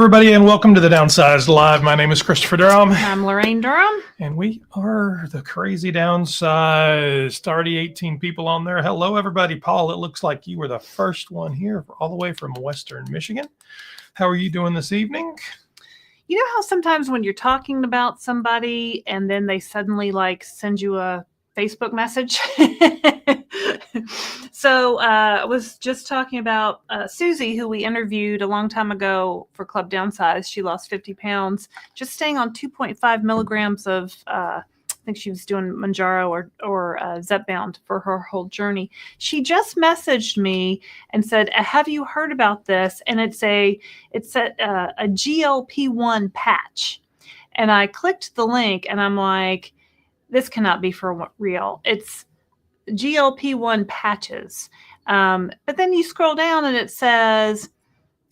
everybody, and welcome to the Downsized Live. My name is Christopher Durham. I'm Laraine Durham. And we are the Crazy Downsized. Already 18 people on there. Hello, everybody. Paul, it looks like you were the first one here all the way from Western Michigan. How are you doing this evening? You know how sometimes when you're talking about somebody and then they suddenly send you a Facebook message? So I was just talking about Susie, who we interviewed a long time ago for Club Downsized. She lost 50 pounds, just staying on 2.5 milligrams of, I think she was doing Mounjaro or Zepbound for her whole journey. She just messaged me and said, have you heard about this? And it's a GLP-1 patch. And I clicked the link and I'm like, this cannot be for real. It's GLP-1 patches. But then you scroll down and it says,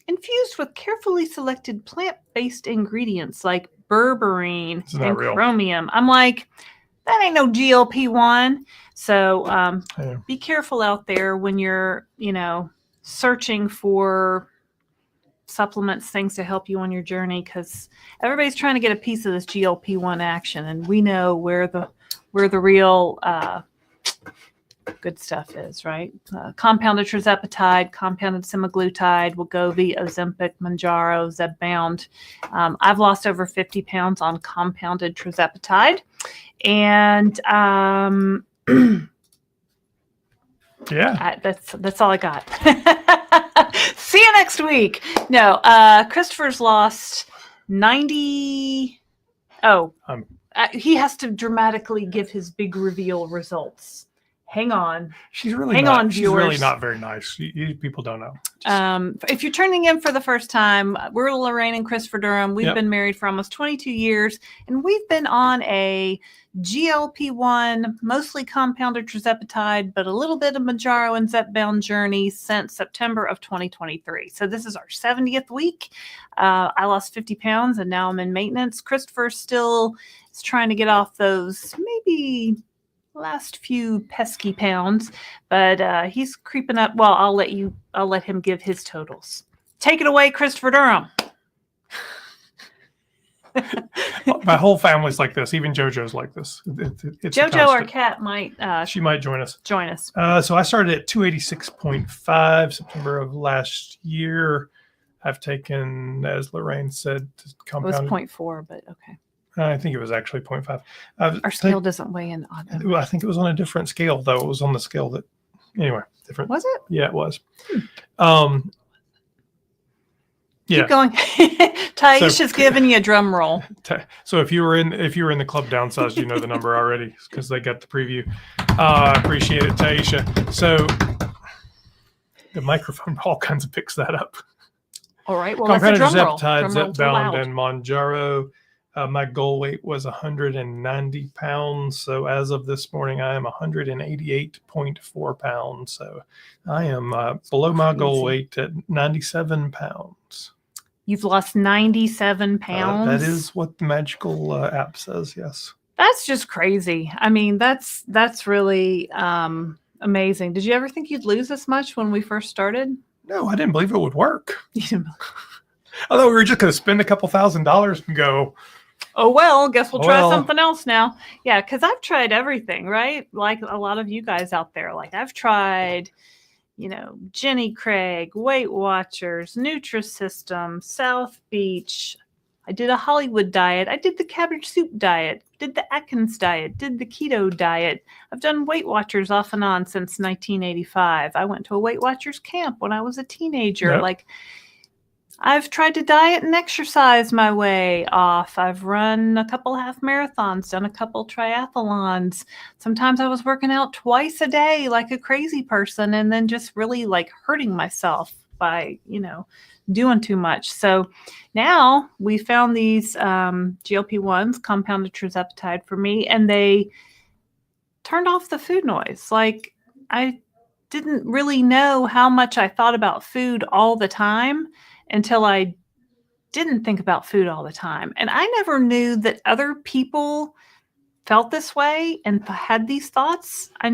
infused with carefully selected plant-based ingredients like berberine and chromium. I'm like, that ain't no GLP-1. So be careful out there when you're, searching for supplements, things to help you on your journey, because everybody's trying to get a piece of this GLP-1 action, and we know where the real good stuff is, right? Compounded Tirzepatide, compounded Semaglutide, Wegovy, Ozempic, Mounjaro, Zepbound. I've lost over 50 pounds on compounded Tirzepatide, and that's all I got. See you next week. No, Christopher's lost 90. He has to dramatically give his big reveal results. Hang on. She's really not very nice. People don't know. If you're turning in for the first time, we're Laraine and Christopher Durham. We've been married for almost 22 years, and we've been on a GLP-1, mostly compounded Tirzepatide, but a little bit of Mounjaro and Zepbound journey since September of 2023. So this is our 70th week. I lost 50 pounds, and now I'm in maintenance. Christopher still is trying to get off those maybe last few pesky pounds, but he's creeping up. Well, I'll let him give his totals. Take it away, Christopher Durham. My whole family's like this. Even JoJo's like this. It's JoJo, our cat, might she might join us. So I started at 286.5 September of last year. I've taken, as Laraine said, compounded. It was 0.4, but okay. I think it was actually 0.5. Our scale doesn't weigh in on it. I think it was on a different scale, though. It was on the scale that, anyway, different. Was it? Yeah, it was. Keep going. Taisha's giving you a drum roll. So if you were in the Club Downsized, you know the number already because they got the preview. I appreciate it, Taisha. So the microphone all kinds of picks that up. All right. Well, that's a drum roll. Zepbound, and Mounjaro. My goal weight was 190 pounds. So as of this morning, I am 188.4 pounds. So I am below my goal weight at 97 pounds. You've lost 97 pounds? That is what the magical app says, yes. That's just crazy. I mean, that's really amazing. Did you ever think you'd lose this much when we first started? No, I didn't believe it would work. Although we were just going to spend a couple $1,000s and go, oh, well, guess we'll try something else now. Yeah, because I've tried everything, right? Like a lot of you guys out there. Like I've tried, Jenny Craig, Weight Watchers, Nutrisystem, South Beach. I did a Hollywood diet. I did the cabbage soup diet, did the Atkins diet, did the keto diet. I've done Weight Watchers off and on since 1985. I went to a Weight Watchers camp when I was a teenager. Yep. I've tried to diet and exercise my way off. I've run a couple half marathons, done a couple triathlons. Sometimes I was working out twice a day like a crazy person and then just really hurting myself by, doing too much. So now we found these GLP-1s, compounded Tirzepatide for me, and they turned off the food noise. I didn't really know how much I thought about food all the time until I didn't think about food all the time. And I never knew that other people felt this way and had these thoughts. I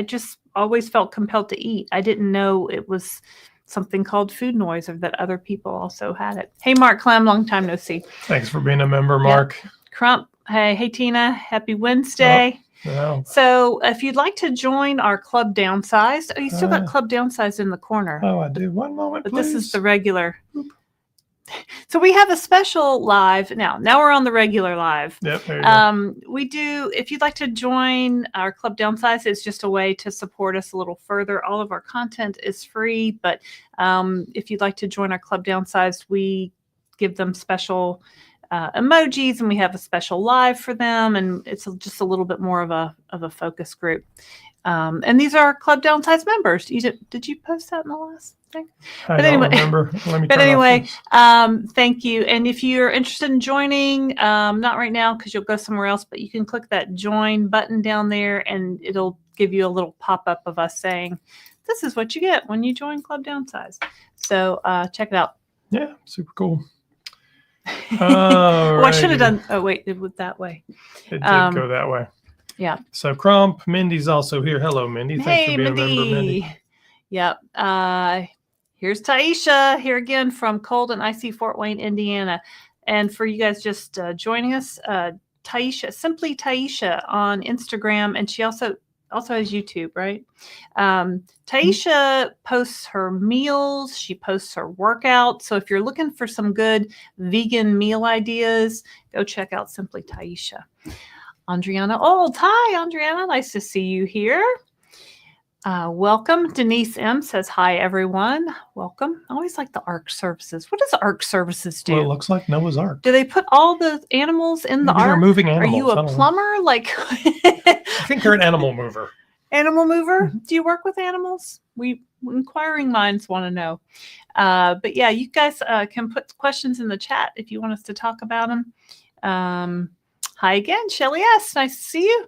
just always felt compelled to eat. I didn't know it was something called food noise, or that other people also had it. Hey, Mark Clem, long time no see. Thanks for being a member, Mark. Crump, hey Tina, happy Wednesday. No. So if you'd like to join our Club Downsized, you still got Club Downsized in the corner. Oh, I do. One moment, but please. This is the regular. Oop. So we have a special live now. Now we're on the regular live. Yep, there you go. We do, if you'd like to join our Club Downsized, it's just a way to support us a little further. All of our content is free, but if you'd like to join our Club Downsized, we give them special emojis, and we have a special live for them, and it's just a little bit more of a focus group. And these are Club Downsized members. Did you post that in the last thing? I don't remember. Let me. But anyway, thank you. And if you're interested in joining, not right now because you'll go somewhere else, but you can click that join button down there, and it'll give you a little pop-up of us saying, "This is what you get when you join Club Downsized." So check it out. Yeah, super cool. I should have done. Oh wait, it went that way. It did go that way. Yeah. So Crump, Mindy's also here. Hello, Mindy. Thanks for being Mindy. a member, Mindy. Yep. Here's Taisha here again from cold and icy Fort Wayne, Indiana. And for you guys just joining us, Taisha, simply Taisha on Instagram, and she also has YouTube, right? Taisha posts her meals. She posts her workouts. So if you're looking for some good vegan meal ideas, go check out Simply Taisha. Andriana Old. Hi, Andriana. Nice to see you here. Welcome. Denise M. says, hi, everyone. Welcome. I always like the ARC services. What does ARC services do? Well, it looks like Noah's Ark. Do they put all the animals in the Maybe ARC? They're moving animals. Are you a plumber? Like, I think they're an animal mover. Animal mover? Do you work with animals? We inquiring minds want to know. But yeah, you guys can put questions in the chat if you want us to talk about them. Hi again, Shelly S. Nice to see you.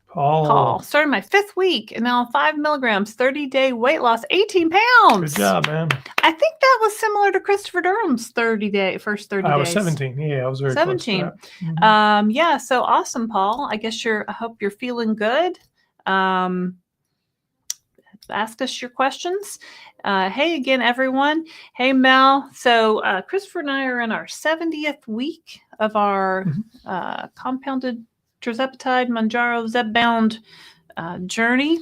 Paul. Started my 5th week and now 5 milligrams, 30-day weight loss, 18 pounds. Good job, man. I think that was similar to Christopher Durham's first 30 days. I was 17. Yeah, I was very 17. close to that. Mm-hmm. Yeah, so awesome, Paul. I guess I hope you're feeling good. Ask us your questions. Hey again, everyone. Hey, Mel. So Christopher and I are in our 70th week of our compounded Tirzepatide, Mounjaro, Zepbound journey.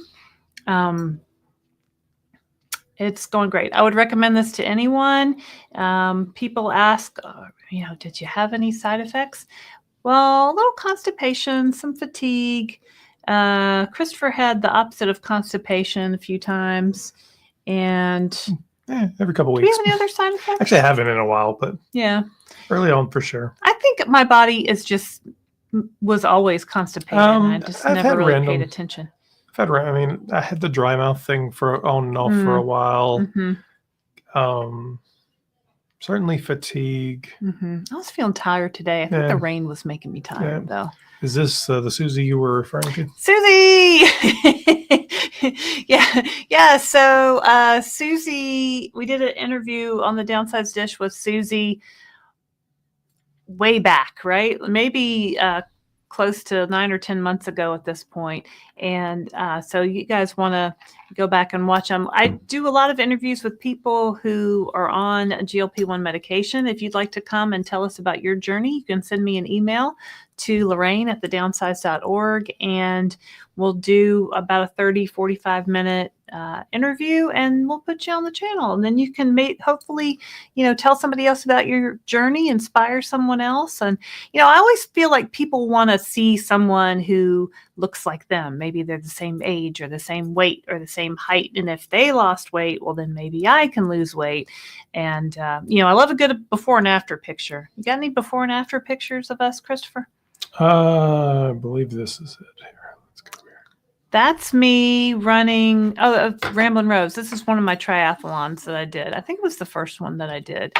It's going great. I would recommend this to anyone. People ask, did you have any side effects? Well, a little constipation, some fatigue. Christopher had the opposite of constipation a few times. And every couple weeks. Do you have any other side effects? Actually, I haven't in a while, but yeah, early on for sure. I think my body was always constipated. I just never really paid attention. I had the dry mouth thing on and off for a while. Mm-hmm. Certainly fatigue. Mm-hmm. I was feeling tired today. I think the rain was making me tired, though. Is this the Susie you were referring to? Susie! Yeah. So Susie, we did an interview on the Downsized Dish with Susie way back, right? Maybe close to 9 or 10 months ago at this point. And so you guys want to go back and watch them. I do a lot of interviews with people who are on GLP-1 medication. If you'd like to come and tell us about your journey, you can send me an email to Laraine at thedownsized.org, and we'll do about a 30-45 minute interview, and we'll put you on the channel. And then you can hopefully, tell somebody else about your journey, inspire someone else. And, I always feel like people want to see someone who looks like them. Maybe they're the same age or the same weight or the same height. And if they lost weight, well, then maybe I can lose weight. And, I love a good before and after picture. You got any before and after pictures of us, Christopher? I believe this is it. Here, let's go here. That's me running. Ramblin' Rose. This is one of my triathlons that I did. I think it was the first one that I did.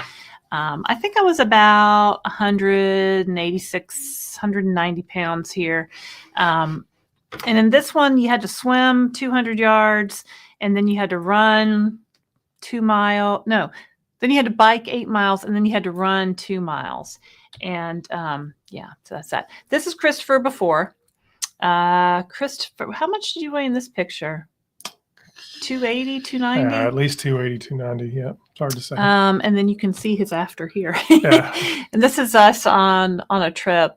I think I was about 186, 190 pounds here. And in this one, you had to swim 200 yards, and then you had to run 2 miles. No, then you had to bike 8 miles, and then you had to run 2 miles. And so that's that. This is Christopher before. Christopher, how much did you weigh in this picture? 280, 290. At least 280, 290. Yeah, it's hard to say. And then you can see his after here. Yeah. And this is us on a trip.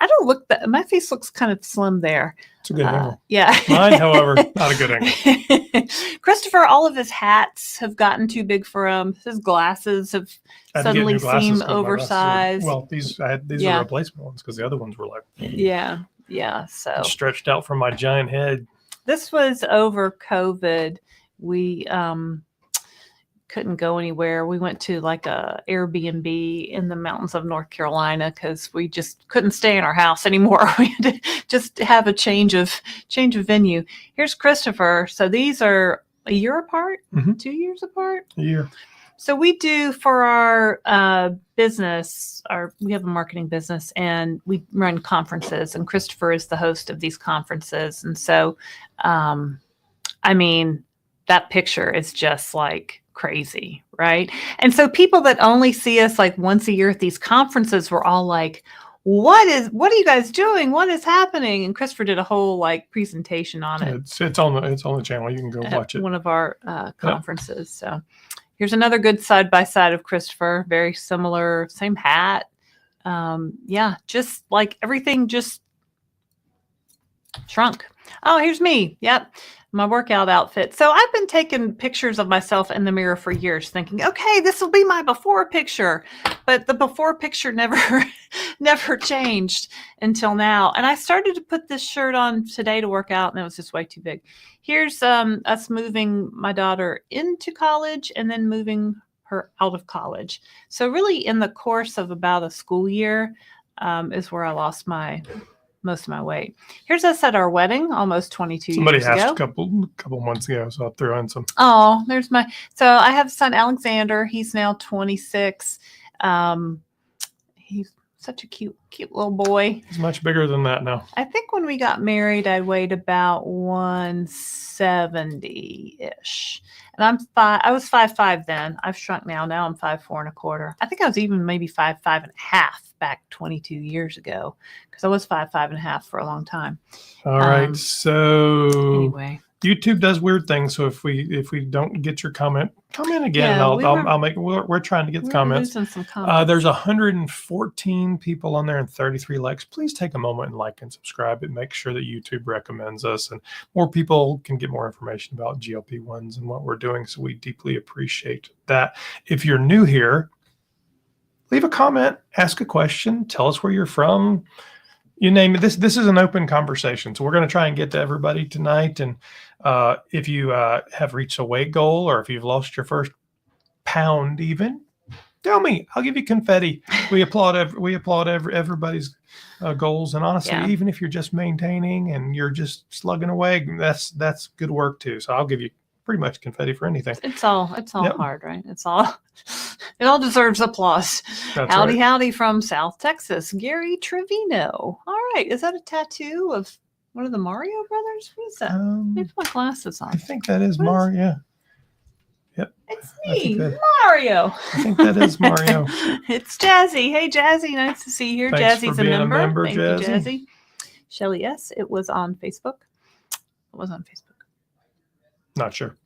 I don't look that my face looks kind of slim there. It's a good angle. Yeah. Mine, however, not a good angle. Christopher, all of his hats have gotten too big for him. His glasses have suddenly seem oversized. These are replacement ones because the other ones were like so stretched out from my giant head. This was over COVID. We couldn't go anywhere. We went to like a Airbnb in the mountains of North Carolina because we just couldn't stay in our house anymore. We had to just have a change of venue. Here's Christopher. So these are a year apart, 2 years apart. A year. So we do for our business, we have a marketing business and we run conferences, and Christopher is the host of these conferences. And so, I mean, that picture is just like crazy, right? And so people that only see us like once a year at these conferences were all like, what are you guys doing? What is happening? And Christopher did a whole like presentation on it. It's on the channel. You can go watch it. One of our conferences. So here's another good side by side of Christopher. Very similar, same hat. Just like everything just shrunk. Oh, here's me. Yep. My workout outfit. So I've been taking pictures of myself in the mirror for years thinking, okay, this will be my before picture. But the before picture never changed until now. And I started to put this shirt on today to work out and it was just way too big. Here's us moving my daughter into college and then moving her out of college. So really in the course of about a school year is where I lost most of my weight. Here's us at our wedding almost 22 years ago. Somebody asked a couple months ago, so I'll throw in some. Oh, so I have a son, Alexander. He's now 26. He's such a cute little boy. He's much bigger than that now. I think when we got married, I weighed about 170-ish. And I was 5'5" then. I've shrunk now. Now I'm 5'4.25". I think I was even maybe 5'5.5" back 22 years ago because I was 5'5.5" for a long time. All right. So anyway, YouTube does weird things. So if we don't get your comment again. Yeah, I'll make. We're trying to get the comments. Losing some comments. There's 114 people on there and 33 likes. Please take a moment and like and subscribe. It makes sure that YouTube recommends us and more people can get more information about GLP-1s and what we're doing. So we deeply appreciate that. If you're new here, leave a comment, ask a question, tell us where you're from. You name it. This is an open conversation. So we're going to try and get to everybody tonight. And if you have reached a weight goal or if you've lost your first pound even, tell me. I'll give you confetti. We applaud everybody's goals. And honestly, even if you're just maintaining and you're just slugging away, that's good work too. So I'll give you pretty much confetti for anything. It's all hard, right? It all deserves applause. That's howdy from South Texas, Gary Trevino. All right, is that a tattoo of one of the Mario brothers? What is that? Maybe my glasses on. I think that is Mario. Yep. It's me, Mario. I think that is Mario. It's Jazzy. Hey, Jazzy, nice to see you here. Thanks Jazzy's for being a member. Thank you, Jazzy. Shelly S. It was on Facebook. It was on Facebook. Not sure.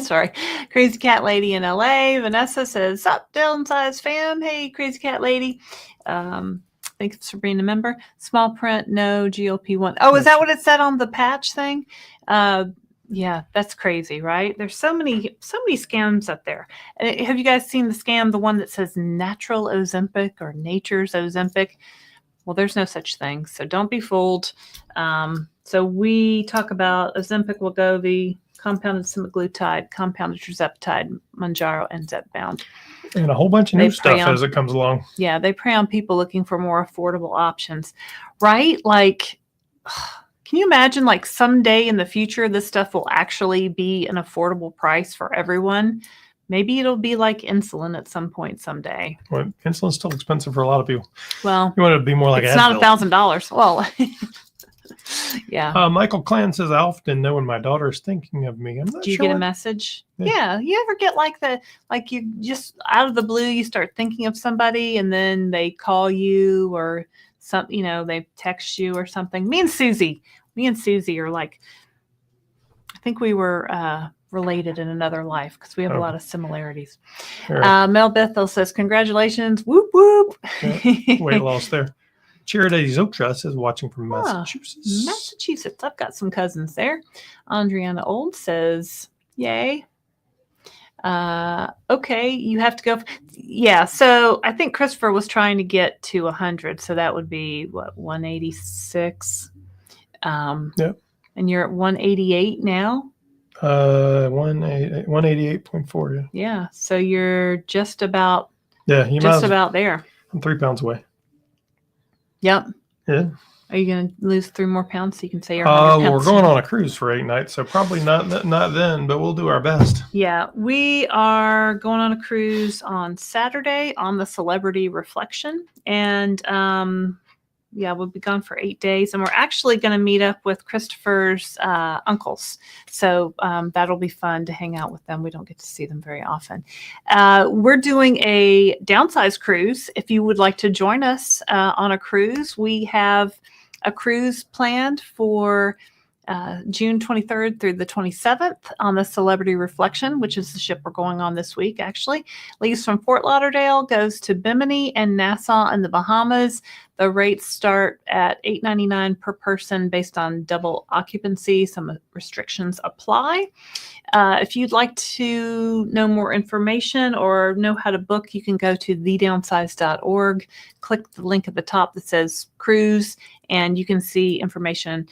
Sorry. Crazy Cat Lady in LA. Vanessa says, "Sup, Downsized fam." Hey, Crazy Cat Lady. Thanks for being a member. Small print, no GLP-1. Oh, is that what it said on the patch thing? Yeah, that's crazy, right? There's so many scams out there. Have you guys seen the scam, the one that says natural Ozempic or nature's Ozempic? Well, there's no such thing. So don't be fooled. So we talk about Ozempic, Wegovy, compounded Semaglutide, compounded Tirzepatide, Mounjaro, and Zepbound. And a whole bunch of new stuff as it comes along. Yeah, they prey on people looking for more affordable options, right? Like, can you imagine like someday in the future, this stuff will actually be an affordable price for everyone? Maybe it'll be like insulin at some point someday. Well, insulin's still expensive for a lot of people. Well, you want it to be more like it's not $1,000. Well, yeah. Michael Clan says, "I often know when my daughter is thinking of me." I'm not sure. Do you get a message? Yeah. You ever get like you just out of the blue, you start thinking of somebody and then they call you or something, they text you or something. Me and Susie are like, think we were related in another life because we have a lot of similarities. Sure. Mel Bethel says, congratulations. Whoop, whoop. Yeah, weight loss there. Charity Zotra says, watching from Massachusetts. Massachusetts. I've got some cousins there. Andriana Old says, yay. Okay, you have to go. Yeah, so I think Christopher was trying to get to 100. So that would be, what, 186? Yep. And you're at 188 now? 188.4. Yeah. Yeah, so you're just about about there. I'm 3 pounds away. Yep. Yeah. Are you going to lose 3 more pounds so you can say you're 100 pounds? We're going on a cruise for 8 nights, so probably not then, but we'll do our best. Yeah, we are going on a cruise on Saturday on the Celebrity Reflection, and we'll be gone for 8 days, and we're actually going to meet up with Christopher's uncles. So that'll be fun to hang out with them. We don't get to see them very often. We're doing a Downsized cruise. If you would like to join us on a cruise, we have a cruise planned for June 23rd through the 27th on the Celebrity Reflection, which is the ship we're going on this week, actually. Leaves from Fort Lauderdale, goes to Bimini and Nassau in the Bahamas. The rates start at $8.99 per person based on double occupancy. Some restrictions apply. If you'd like to know more information or know how to book, you can go to thedownsized.org. Click the link at the top that says cruise, and you can see information.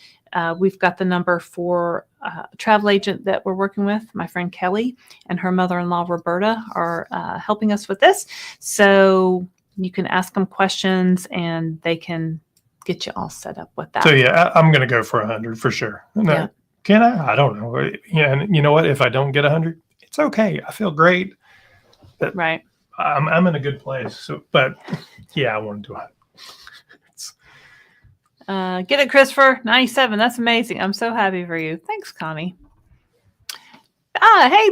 We've got the number for a travel agent that we're working with. My friend Kelly and her mother-in-law Roberta are helping us with this. So you can ask them questions and they can get you all set up with that. So yeah, I'm going to go for 100 for sure. No, Yeah. Can I? I don't know. Yeah, and you know what? If I don't get 100, it's okay. I feel great. But Right. I'm in a good place. So, but yeah, I want to do it. Get it, Christopher. 97. That's amazing. I'm so happy for you. Thanks, Connie. Hey,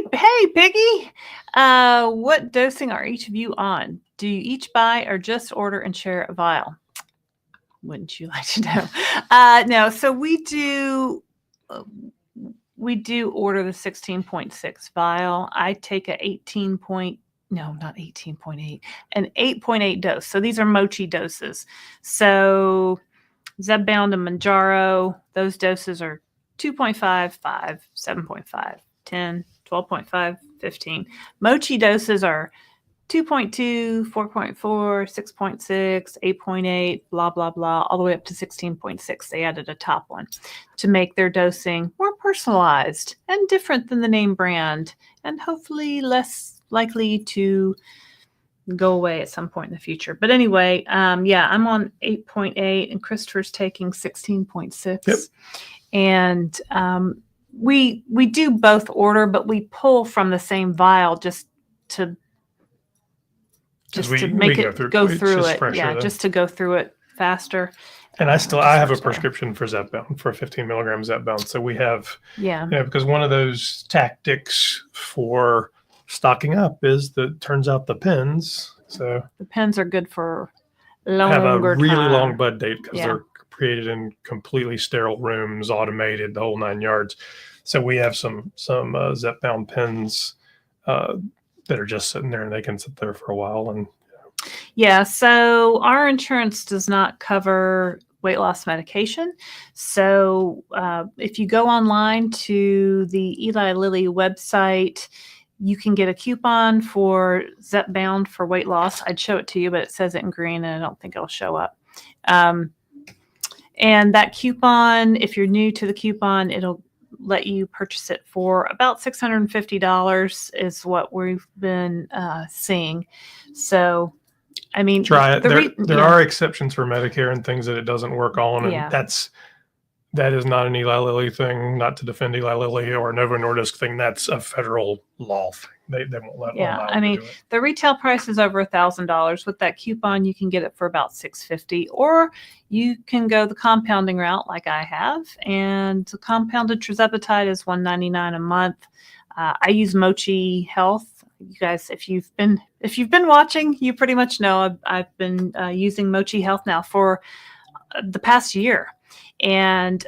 Piggy. What dosing are each of you on? Do you each buy or just order and share a vial? Wouldn't you like to know? No. So we do order the 16.6 vial. I take an 8.8 dose. So these are mochi doses. So Zepbound and Mounjaro, those doses are 2.5, 5, 7.5, 10, 12.5, 15. Mochi doses are 2.2, 4.4, 6.6, 8.8, blah, blah, blah, all the way up to 16.6. They added a top one to make their dosing more personalized and different than the name brand, and hopefully less likely to go away at some point in the future. But anyway, I'm on 8.8 and Christopher's taking 16.6. Yep. And we do both order, but we pull from the same vial just to make it go through it. Yeah, just to go through it faster. And I have a prescription for Zepbound, for 15 milligrams Zepbound. So we have, because one of those tactics for stocking up is turns out the pens. So the pens are good for longer have a really time. long bud date because they're created in completely sterile rooms, automated, the whole 9 yards. So we have some Zepbound pens that are just sitting there, and they can sit there for a while. And so our insurance does not cover weight loss medication. So if you go online to the Eli Lilly website, you can get a coupon for Zepbound for weight loss. I'd show it to you, but it says it in green, and I don't think it'll show up. And that coupon, if you're new to the coupon, it'll let you purchase it for about $650 is what we've been seeing. So, I mean, try it. There are exceptions for Medicare and things that it doesn't work on, and that is not an Eli Lilly thing. Not to defend Eli Lilly or Novo Nordisk thing. That's a federal law thing. They won't let. Yeah, I mean, the retail price is over $1,000. With that coupon, you can get it for about $650, or you can go the compounding route like I have. And the compounded Tirzepatide is $199 a month. I use Mochi Health. You guys, if you've been watching, you pretty much know I've been using Mochi Health now for the past year, and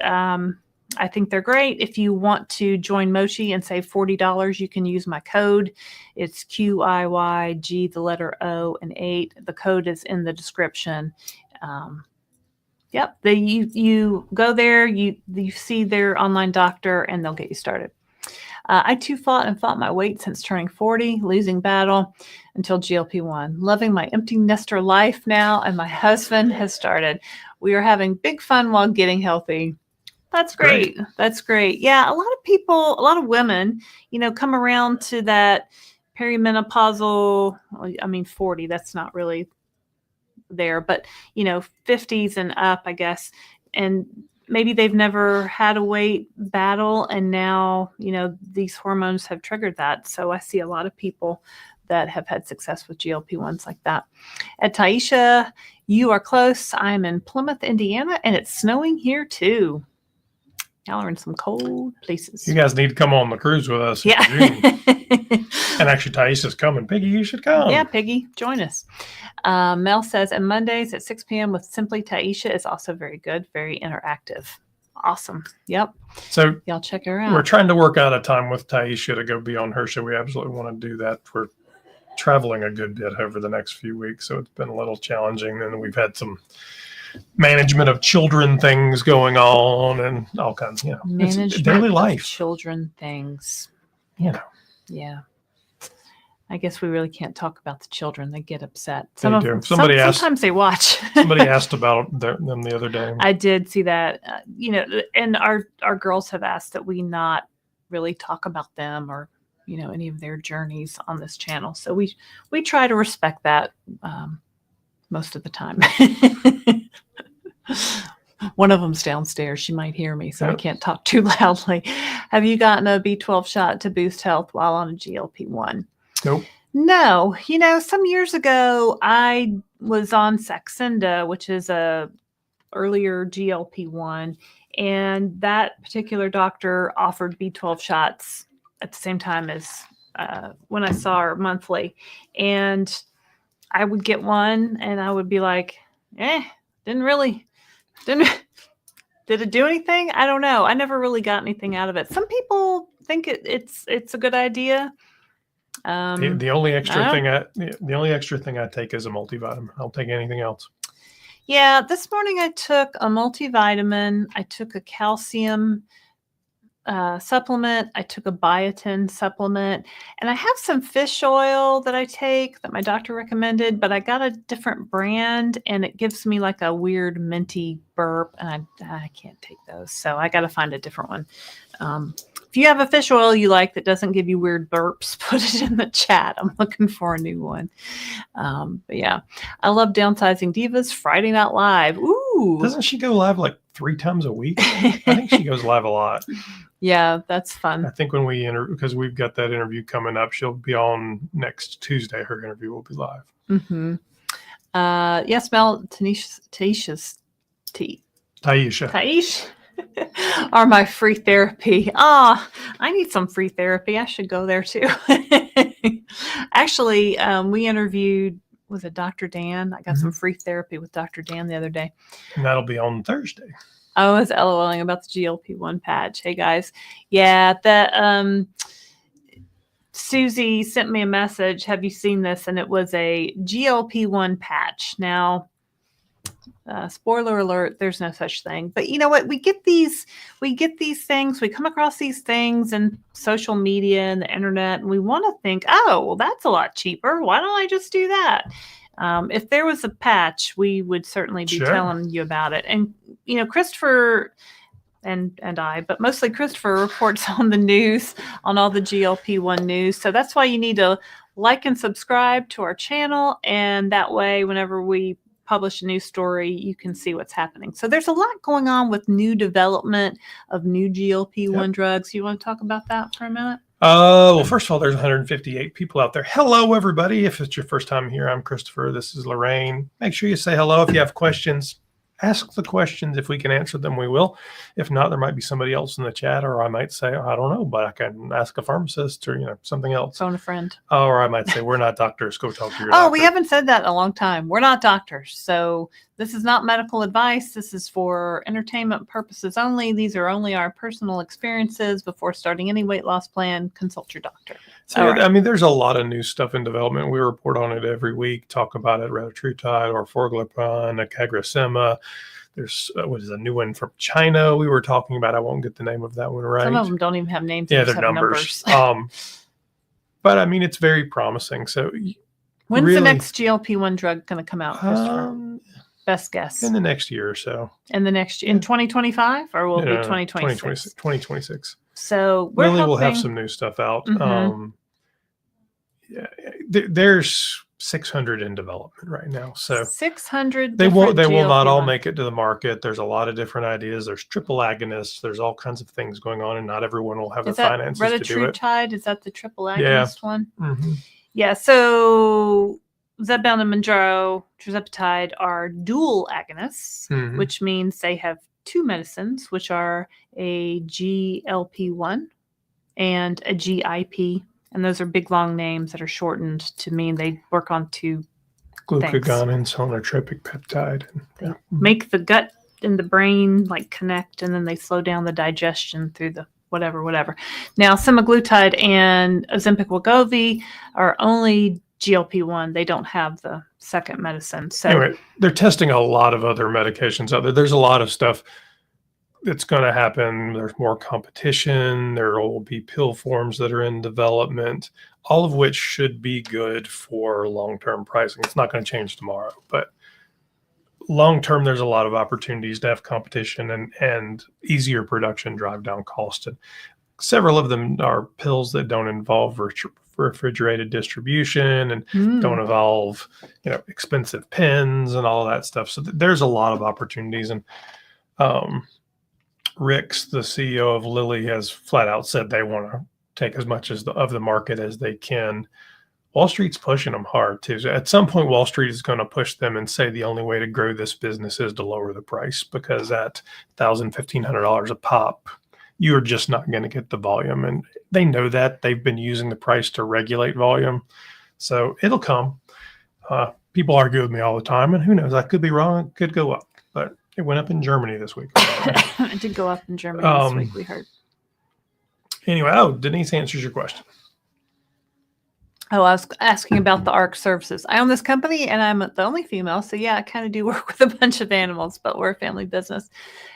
I think they're great. If you want to join Moshi and save $40, you can use my code. It's QIYG, the letter O, and 8. The code is in the description. Yep, you go there, you see their online doctor, and they'll get you started. I too fought my weight since turning 40, losing battle until GLP-1. Loving my empty nester life now, and my husband has started. We are having big fun while getting healthy. That's great. That's great. Yeah, a lot of women, come around to that perimenopausal, 40, that's not really there, but 50s and up, I guess. And maybe they've never had a weight battle, and now, these hormones have triggered that. So I see a lot of people that have had success with GLP-1s like that. At Taisha, you are close. I'm in Plymouth, Indiana, and it's snowing here too. Y'all are in some cold places. You guys need to come on the cruise with us. Yeah. And actually, Taisha's coming. Piggy, you should come. Yeah, Piggy, join us. Mel says, and Mondays at 6 p.m. with Simply Taisha is also very good, very interactive. Awesome. Yep. So y'all check her out. We're trying to work out a time with Taisha to go be on her show. We absolutely want to do that. We're traveling a good bit over the next few weeks, so it's been a little challenging. And we've had some management of children things going on and all kinds, management it's daily life. Children things. Yeah. I guess we really can't talk about the children. They get upset. Sometimes they watch. Somebody asked about them the other day. I did see that, and our girls have asked that we not really talk about them or, any of their journeys on this channel. So we try to respect that most of the time. One of them's downstairs. She might hear me, so I can't talk too loudly. Have you gotten a B12 shot to boost health while on a GLP-1? Nope. No. Some years ago, I was on Saxenda, which is a earlier GLP-1, and that particular doctor offered B12 shots at the same time as when I saw her monthly. And I would get one, and I would be like, did it do anything? I don't know. I never really got anything out of it. Some people think it's a good idea. The only extra thing I take is a multivitamin. I don't take anything else. Yeah, this morning I took a multivitamin. I took a calcium supplement. I took a biotin supplement, and I have some fish oil that I take that my doctor recommended, but I got a different brand, and it gives me like a weird minty burp, and I can't take those. So I got to find a different one. If you have a fish oil you like that doesn't give you weird burps, put it in the chat. I'm looking for a new one. But yeah, I love Downsizing Divas Friday Night Live. Ooh. Doesn't she go live like 3 times a week? I think she goes live a lot. Yeah, that's fun. I think when we because we've got that interview coming up, she'll be on next Tuesday. Her interview will be live. Mm-hmm. Yes, Mel, Taisha are my free therapy. I need some free therapy. I should go there too. Actually, we interviewed, was it Dr. Dan? I got some free therapy with Dr. Dan the other day. And that'll be on Thursday. I was LOLing about the GLP-1 patch. Hey guys. Yeah, that Susie sent me a message. Have you seen this? And it was a GLP-1 patch. Now, spoiler alert, there's no such thing. But you know what? We get these things, we come across these things in social media and the internet, and we want to think, oh, well, that's a lot cheaper. Why don't I just do that? If there was a patch, we would certainly be telling you about it. And, Christopher and I, but mostly Christopher reports on the news, on all the GLP-1 news. So that's why you need to like and subscribe to our channel. And that way, whenever we publish a new story, you can see what's happening. So there's a lot going on with new development of new GLP-1 drugs. You want to talk about that for a minute? Well, first of all, there's 158 people out there. Hello, everybody. If it's your first time here, I'm Christopher. This is Laraine. Make sure you say hello if you have questions. ask the questions. If we can answer them, we will. If not, there might be somebody else in the chat, or I might say, I don't know, but I can ask a pharmacist or, something else. Phone a friend. Or I might say, we're not doctors. Go talk to your Oh, doctor. we haven't said that in a long time. We're not doctors. So this is not medical advice. This is for entertainment purposes only. These are only our personal experiences. Before starting any weight loss plan, consult your doctor. So, All right. I mean, there's a lot of new stuff in development. We report on it every week, talk about it, retatrutide or forglipron, CagriSema. There's what is a new one from China we were talking about. I won't get the name of that one right. Some of them don't even have names. Yeah, they they're have numbers. But I mean, it's very promising. So when's the next GLP-1 drug going to come out, Christopher? Best guess. In the next year or so. In 2025, or will it be 2026? 2026. So Lilly will have some new stuff out. Mm-hmm. There's 600 in development right now. So 600. They will not all make it to the market. There's a lot of different ideas. There's triple agonists. There's all kinds of things going on, and not everyone will have the finances to do it. Retatrutide, is that the triple agonist one? Mm-hmm. Yeah. So Zepbound and Mounjaro, Tirzepatide are dual agonists, which means they have two medicines, which are a GLP-1 and a GIP. And those are big, long names that are shortened to mean they work on two glucagon and sonotropic peptide. They make the gut and the brain like connect, and then they slow down the digestion through the whatever. Now, Semaglutide and Ozempic Wegovy are only GLP-1. They don't have the second medicine. So anyway, they're testing a lot of other medications out there. There's a lot of stuff that's going to happen. There's more competition. There will be pill forms that are in development, all of which should be good for long-term pricing. It's not going to change tomorrow, but long-term, there's a lot of opportunities to have competition and easier production, drive down cost. And several of them are pills that don't involve refrigerated distribution and don't involve, expensive pens and all of that stuff. So there's a lot of opportunities. And Ricks, the CEO of Lilly, has flat out said they want to take as much of the market as they can. Wall Street's pushing them hard too. So at some point, Wall Street is going to push them and say the only way to grow this business is to lower the price, because at $1,000, $1,500 a pop, you're just not going to get the volume. And they know that. They've been using the price to regulate volume. So it'll come. People argue with me all the time, and who knows? I could be wrong. It could go up. But it went up in Germany this week. It did go up in Germany this week, we heard. Anyway, Denise answers your question. Oh, I was asking about the ARC services. I own this company, and I'm the only female. So, yeah, I kind of do work with a bunch of animals, but we're a family business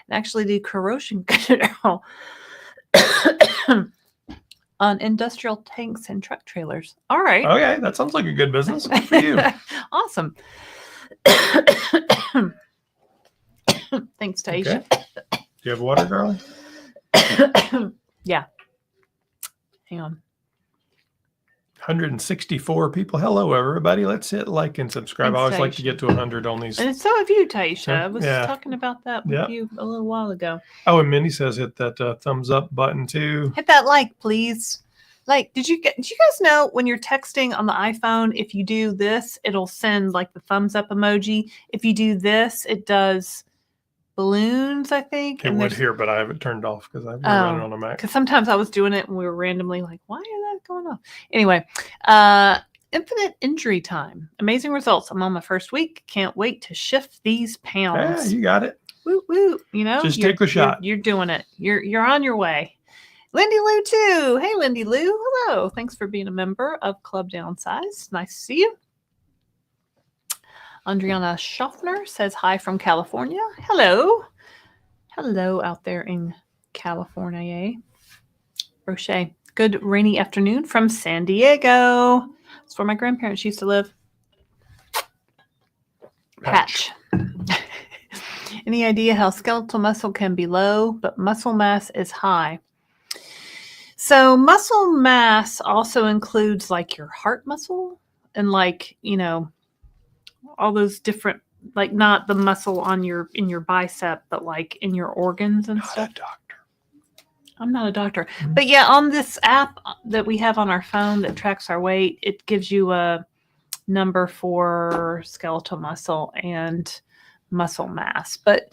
and actually do corrosion control on industrial tanks and truck trailers. All right. Okay, that sounds like a good business. Good for you. Awesome. Thanks, Taisha. Okay. Do you have water, darling? Yeah. Hang on. 164 people. Hello, everybody. Let's hit like and subscribe. Thanks, I always like Taisha. to get to 100 on these. And so have you, Taisha. I was Yeah. talking about that with you a little while ago. Oh, and Mindy says hit that thumbs up button too. Hit that like, please. Like, did you guys know when you're texting on the iPhone, if you do this, it'll send like the thumbs up emoji. If you do this, it does balloons, I think. It would here, but I have it turned off because I've been running on a Mac. Because sometimes I was doing it and we were randomly like, why is that going off? Anyway, infinite injury time. Amazing results. I'm on my first week. Can't wait to shift these pounds. Yeah, you got it. Woo woo. Just take the shot. You're doing it. You're on your way. Lindy Lou too. Hey, Lindy Lou. Hello. Thanks for being a member of Club Downsized. Nice to see you. Andriana Schaffner says hi from California. Hello. Hello out there in California. Roche. Good rainy afternoon from San Diego. It's where my grandparents used to live. Patch. Any idea how skeletal muscle can be low, but muscle mass is high? So muscle mass also includes like your heart muscle and like, all those different, like not the muscle on in your bicep, but like in your organs and stuff. Not a doctor. I'm not a doctor. But yeah, on this app that we have on our phone that tracks our weight, it gives you a number for skeletal muscle and muscle mass. But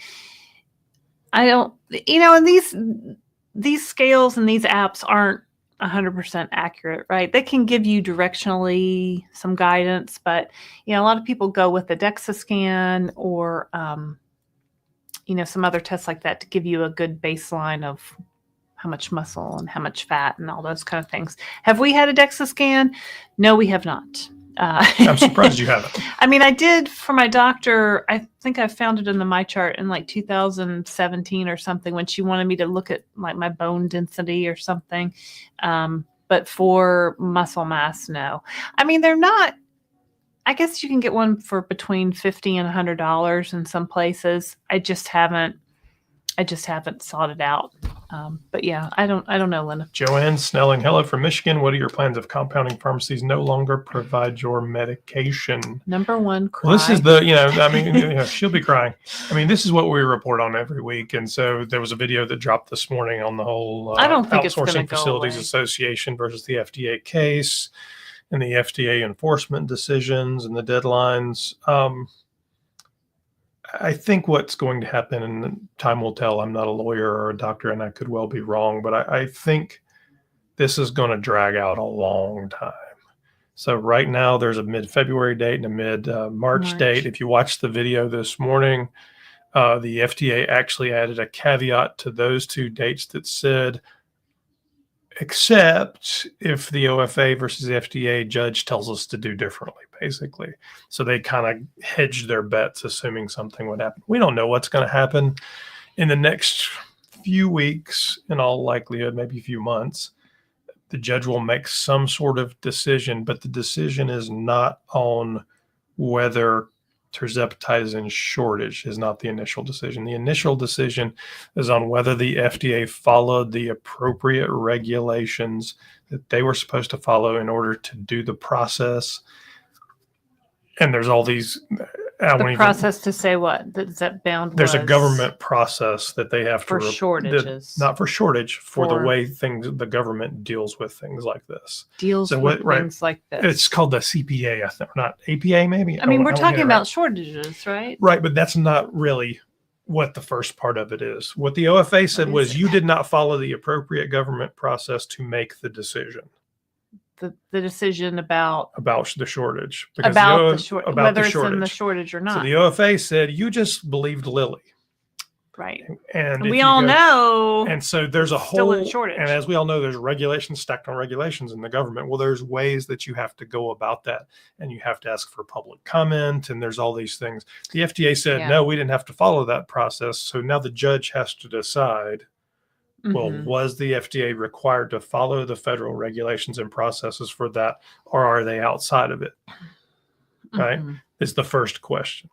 I don't, and these scales and these apps aren't 100% accurate, right? They can give you directionally some guidance, but a lot of people go with the DEXA scan or some other tests like that to give you a good baseline of how much muscle and how much fat and all those kind of things. Have we had a DEXA scan? No, we have not. I'm surprised you haven't. I mean, I did for my doctor. I think I found it in the MyChart in like 2017 or something when she wanted me to look at like my bone density or something. But for muscle mass, no. I mean, they're not. I guess you can get one for between $50 and $100 in some places. I just haven't sought it out. But yeah, I don't know, Linda. Joanne Snelling, hello from Michigan. What are your plans if compounding pharmacies no longer provide your medication? Number one, cry. Well, this is she'll be crying. I mean, this is what we report on every week. And so there was a video that dropped this morning on the whole I don't think it's gonna Outsourcing go Facilities away. Association versus the FDA case and the FDA enforcement decisions and the deadlines. I think what's going to happen, and time will tell, I'm not a lawyer or a doctor, and I could well be wrong, but I think this is going to drag out a long time. So right now there's a mid-February date and a mid-March date. If you watch the video this morning, the FDA actually added a caveat to those two dates that said, except if the OFA versus the FDA judge tells us to do differently, basically. So they kind of hedged their bets, assuming something would happen. We don't know what's going to happen in the next few weeks, in all likelihood, maybe a few months. The judge will make some sort of decision, but the decision is not on whether Tirzepatide is in shortage, is not the initial decision. The initial decision is on whether the FDA followed the appropriate regulations that they were supposed to follow in order to do the process. And there's all these process to say what? That Zepbound there's a government process that they have for shortages. Not for shortage, for the way the government deals with things like this. Things like this. It's called the CPA, I think, not APA, maybe. I mean, we're talking about shortages, right? Right, but that's not really what the first part of it is. What the OFA said was you did not follow the appropriate government process to make the decision. The decision about the shortage. Whether it's in the shortage or not. So the OFA said you just believed Lilly. Right. And we all know. And so there's a still whole in shortage. And as we all know, there's regulations stacked on regulations in the government. Well, there's ways that you have to go about that, and you have to ask for public comment, and there's all these things. The FDA said, no, we didn't have to follow that process. So now the judge has to decide, well, was the FDA required to follow the federal regulations and processes for that, or are they outside of it? Right? Is the first question.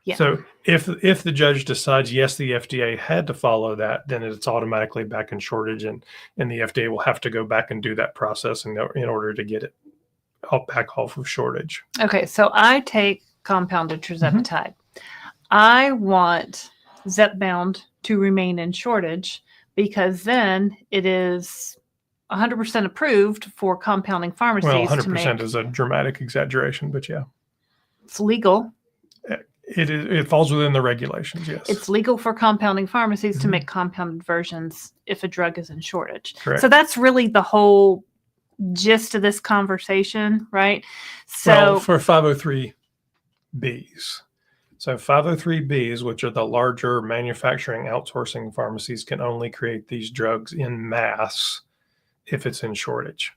Yeah. So if the judge decides, yes, the FDA had to follow that, then it's automatically back in shortage, and the FDA will have to go back and do that process in order to get it back off of shortage. Okay, so I take compounded Tirzepatide. I want Zepbound to remain in shortage because then it is 100% approved for compounding pharmacies. Well, 100% is a dramatic exaggeration, but yeah. It's legal. It falls within the regulations, yes. It's legal for compounding pharmacies to make compounded versions if a drug is in shortage. Correct. So that's really the whole gist of this conversation, right? So for 503Bs. So 503Bs, which are the larger manufacturing outsourcing pharmacies, can only create these drugs in mass if it's in shortage.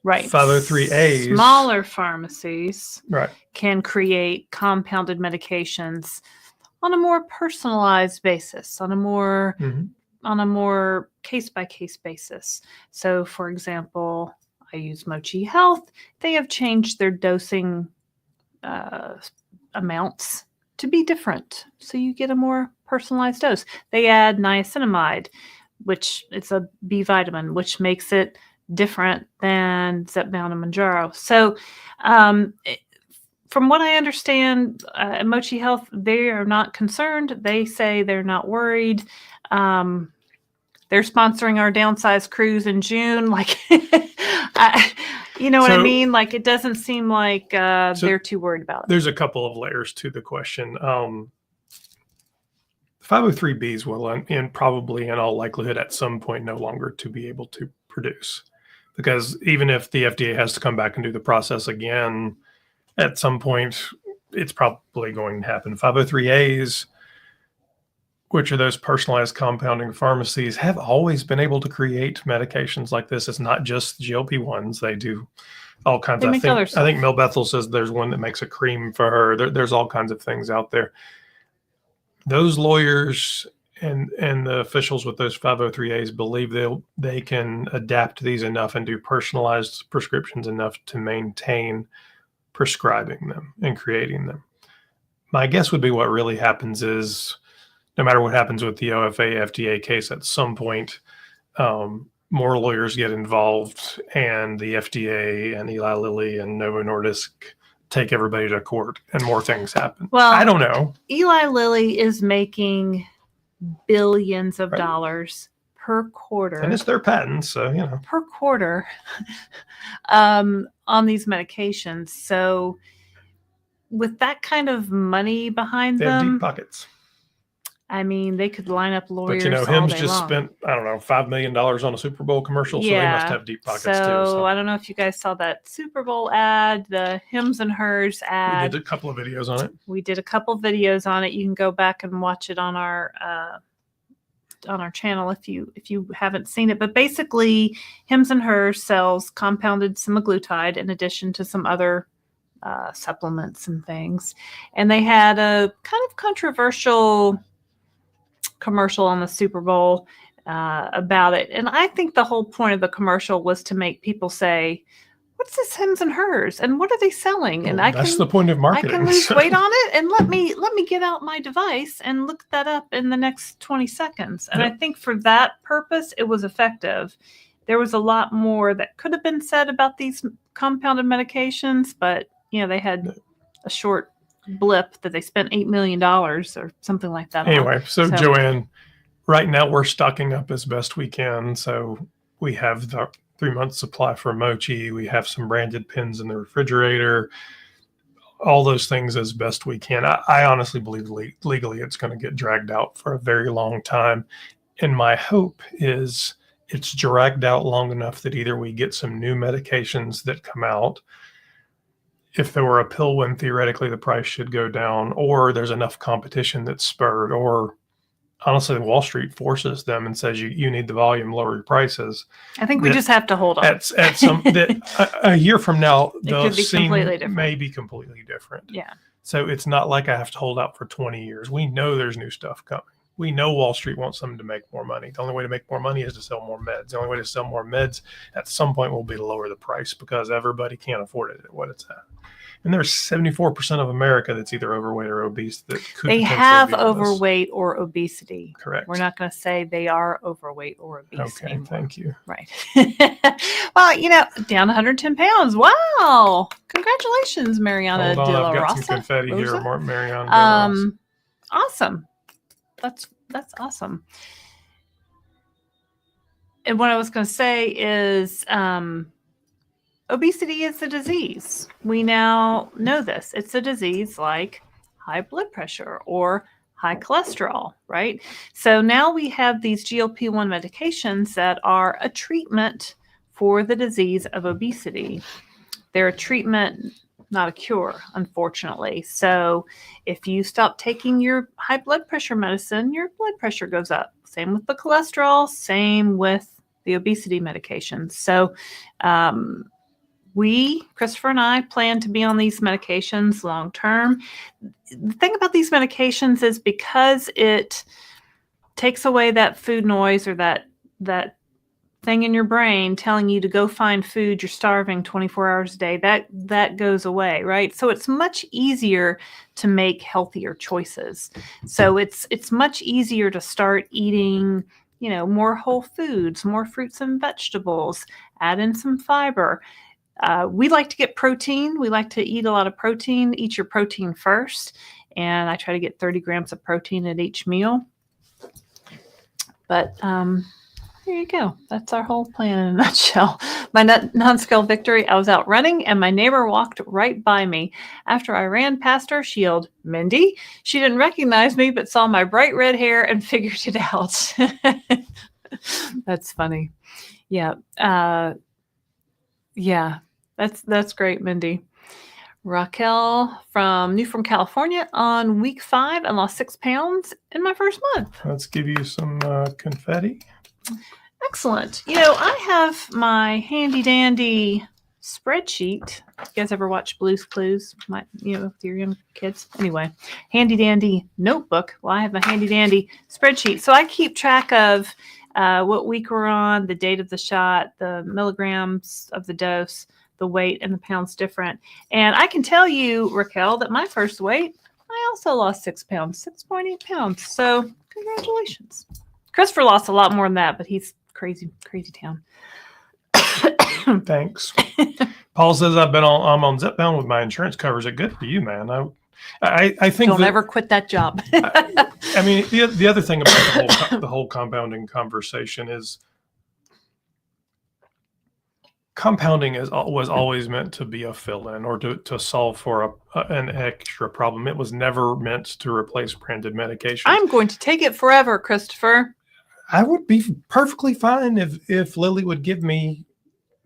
Right. 503As. Smaller pharmacies right. can create compounded medications on a more personalized basis, on a more case-by-case basis. So, for example, I use Mochi Health. They have changed their dosing amounts to be different. So you get a more personalized dose. They add niacinamide, which it's a B vitamin, which makes it different than Zepbound and Mounjaro. So from what I understand, Mochi Health, they are not concerned. They say they're not worried. They're sponsoring our Downsized cruise in June. Like, You know what I So- mean? Like, it doesn't seem like they're too worried about it. There's a couple of layers to the question. 503Bs will, and probably in all likelihood at some point, no longer to be able to produce. Because even if the FDA has to come back and do the process again, at some point, it's probably going to happen. 503As, which are those personalized compounding pharmacies, have always been able to create medications like this. It's not just GLP-1s. They do all kinds. They make other I stuff. think Mel Bethel says there's one that makes a cream for her. There's all kinds of things out there. Those lawyers and the officials with those 503As believe they can adapt these enough and do personalized prescriptions enough to maintain prescribing them and creating them. My guess would be what really happens is, no matter what happens with the OFA FDA case, at some point, more lawyers get involved, and the FDA and Eli Lilly and Novo Nordisk take everybody to court, and more things happen. Well, I don't know. Eli Lilly is making billions of Right. dollars per quarter. And it's their patents, so per quarter on these medications. So with that kind of money behind they have them, deep pockets. I mean, they could line up lawyers. But all Hims day just long. spent, I don't know, $5 million on a Super Bowl commercial, so they must have deep pockets too. So I don't know if you guys saw that Super Bowl ad, the Hims and Hers ad. We did a couple of videos on it. We did a couple videos on it. You can go back and watch it on our channel if you haven't seen it. But basically, Hims and Hers sells compounded semaglutide in addition to some other supplements and things. And they had a kind of controversial commercial on the Super Bowl about it. And I think the whole point of the commercial was to make people say, what's this Hims and Hers? And what are they selling? And that's the point of marketing. I can lose weight on it, and let me get out my device and look that up in the next 20 seconds. And Yep. I think for that purpose, it was effective. There was a lot more that could have been said about these compounded medications, but they had a short blip that they spent $8 million or something like that. Anyway, so Joanne, right now we're stocking up as best we can. So we have the 3-month supply for Mochi. We have some branded pins in the refrigerator. All those things as best we can. I honestly believe legally it's going to get dragged out for a very long time. And my hope is it's dragged out long enough that either we get some new medications that come out. If there were a pill one, theoretically the price should go down, or there's enough competition that's spurred, or honestly, Wall Street forces them and says you need the volume, lower your prices. I think we just have to hold on. At some a year from now, the scene different. may be completely different. Yeah. So it's not like I have to hold out for 20 years. We know there's new stuff coming. We know Wall Street wants them to make more money. The only way to make more money is to sell more meds. The only way to sell more meds at some point will be to lower the price because everybody can't afford it at what it's at. And there's 74% of America that's either overweight or obese that could. They have overweight or obesity. Correct. We're not going to say they are overweight or obese. Okay, anymore. thank you. Right. Well, down 110 pounds. Wow. Congratulations, Mariana Hold De on, La I've got Rosa. some confetti Rosa? here, Mariana. De La Rosa. Awesome. That's awesome. And what I was going to say is obesity is a disease. We now know this. It's a disease like high blood pressure or high cholesterol, right? So now we have these GLP-1 medications that are a treatment for the disease of obesity. They're a treatment, not a cure, unfortunately. So if you stop taking your high blood pressure medicine, your blood pressure goes up. Same with the cholesterol, same with the obesity medications. So Christopher and I, plan to be on these medications long term. The thing about these medications is because it takes away that food noise or that thing in your brain telling you to go find food, you're starving 24 hours a day, that goes away, right? So it's much easier to make healthier choices. So it's much easier to start eating, more whole foods, more fruits and vegetables, add in some fiber. We like to get protein. We like to eat a lot of protein. Eat your protein first. And I try to get 30 grams of protein at each meal. But There you go. That's our whole plan in a nutshell. My non-scale victory, I was out running and my neighbor walked right by me. After I ran past her, she yelled, "Mindy?" She didn't recognize me, but saw my bright red hair and figured it out. That's funny. Yeah. Yeah. That's great, Mindy. Raquel from California on week 5 and lost 6 pounds in my first month. Let's give you some confetti. Excellent. I have my handy dandy spreadsheet. You guys ever watch Blue's Clues? With your young kids? Anyway, handy dandy notebook. Well, I have my handy dandy spreadsheet. So I keep track of what week we're on, the date of the shot, the milligrams of the dose, the weight, and the pounds different. And I can tell you, Raquel, that my first weight, I also lost 6 pounds, 6.8 pounds. So congratulations. Christopher lost a lot more than that, but he's crazy town. Thanks. Paul says I'm on Zepbound with my insurance covers. It good for you, man. I think don't ever quit that job. I mean, the other thing about the whole compounding conversation is compounding was always meant to be a fill-in or to solve for an extra problem. It was never meant to replace branded medication. I'm going to take it forever, Christopher. I would be perfectly fine if Lily would give me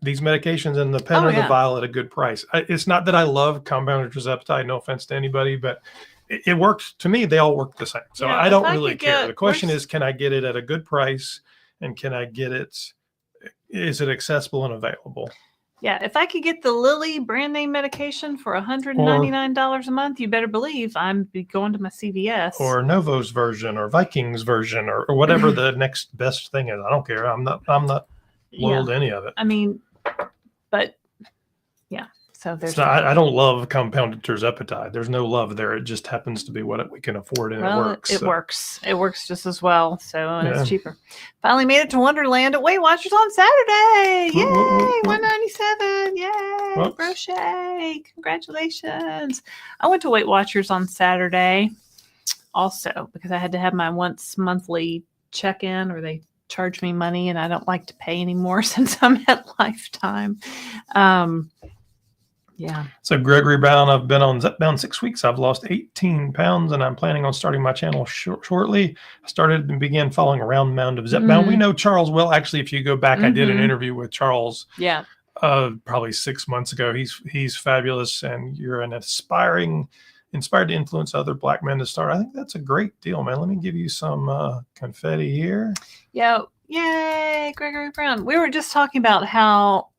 these medications in the pen or the vial at a good price. It's not that I love compounded Tirzepatide, no offense to anybody, but it works to me. They all work the same. So I don't really care. The question is, can I get it at a good price, and can I get it? Is it accessible and available? Yeah, if I could get the Lilly brand name medication for $199 a month, you better believe I'm be going to my CVS. Or Novo's version or Viking's version or whatever the next best thing is. I don't care. I'm not loyal to any of it. I mean, but yeah. So there's I don't love compounded Tirzepatide. There's no love there. It just happens to be what we can afford, and it works. It works. It works just as well. So it's cheaper. Finally made it to Wonderland at Weight Watchers on Saturday. Yay! 197. Yay! Brochet. Congratulations. I went to Weight Watchers on Saturday also because I had to have my once monthly check-in, or they charge me money, and I don't like to pay anymore since I'm at Lifetime. Yeah. So Gregory Brown, I've been on Zepbound 6 weeks. I've lost 18 pounds, and I'm planning on starting my channel shortly. I started and began following around mound of Zepbound. We know Charles well. Actually, if you go back, I did an interview with Charles. Yeah. Probably 6 months ago. He's fabulous, and you're an inspired to influence other Black men to start. I think that's a great deal, man. Let me give you some confetti here. Yeah. Yay, Gregory Brown. We were just talking about how,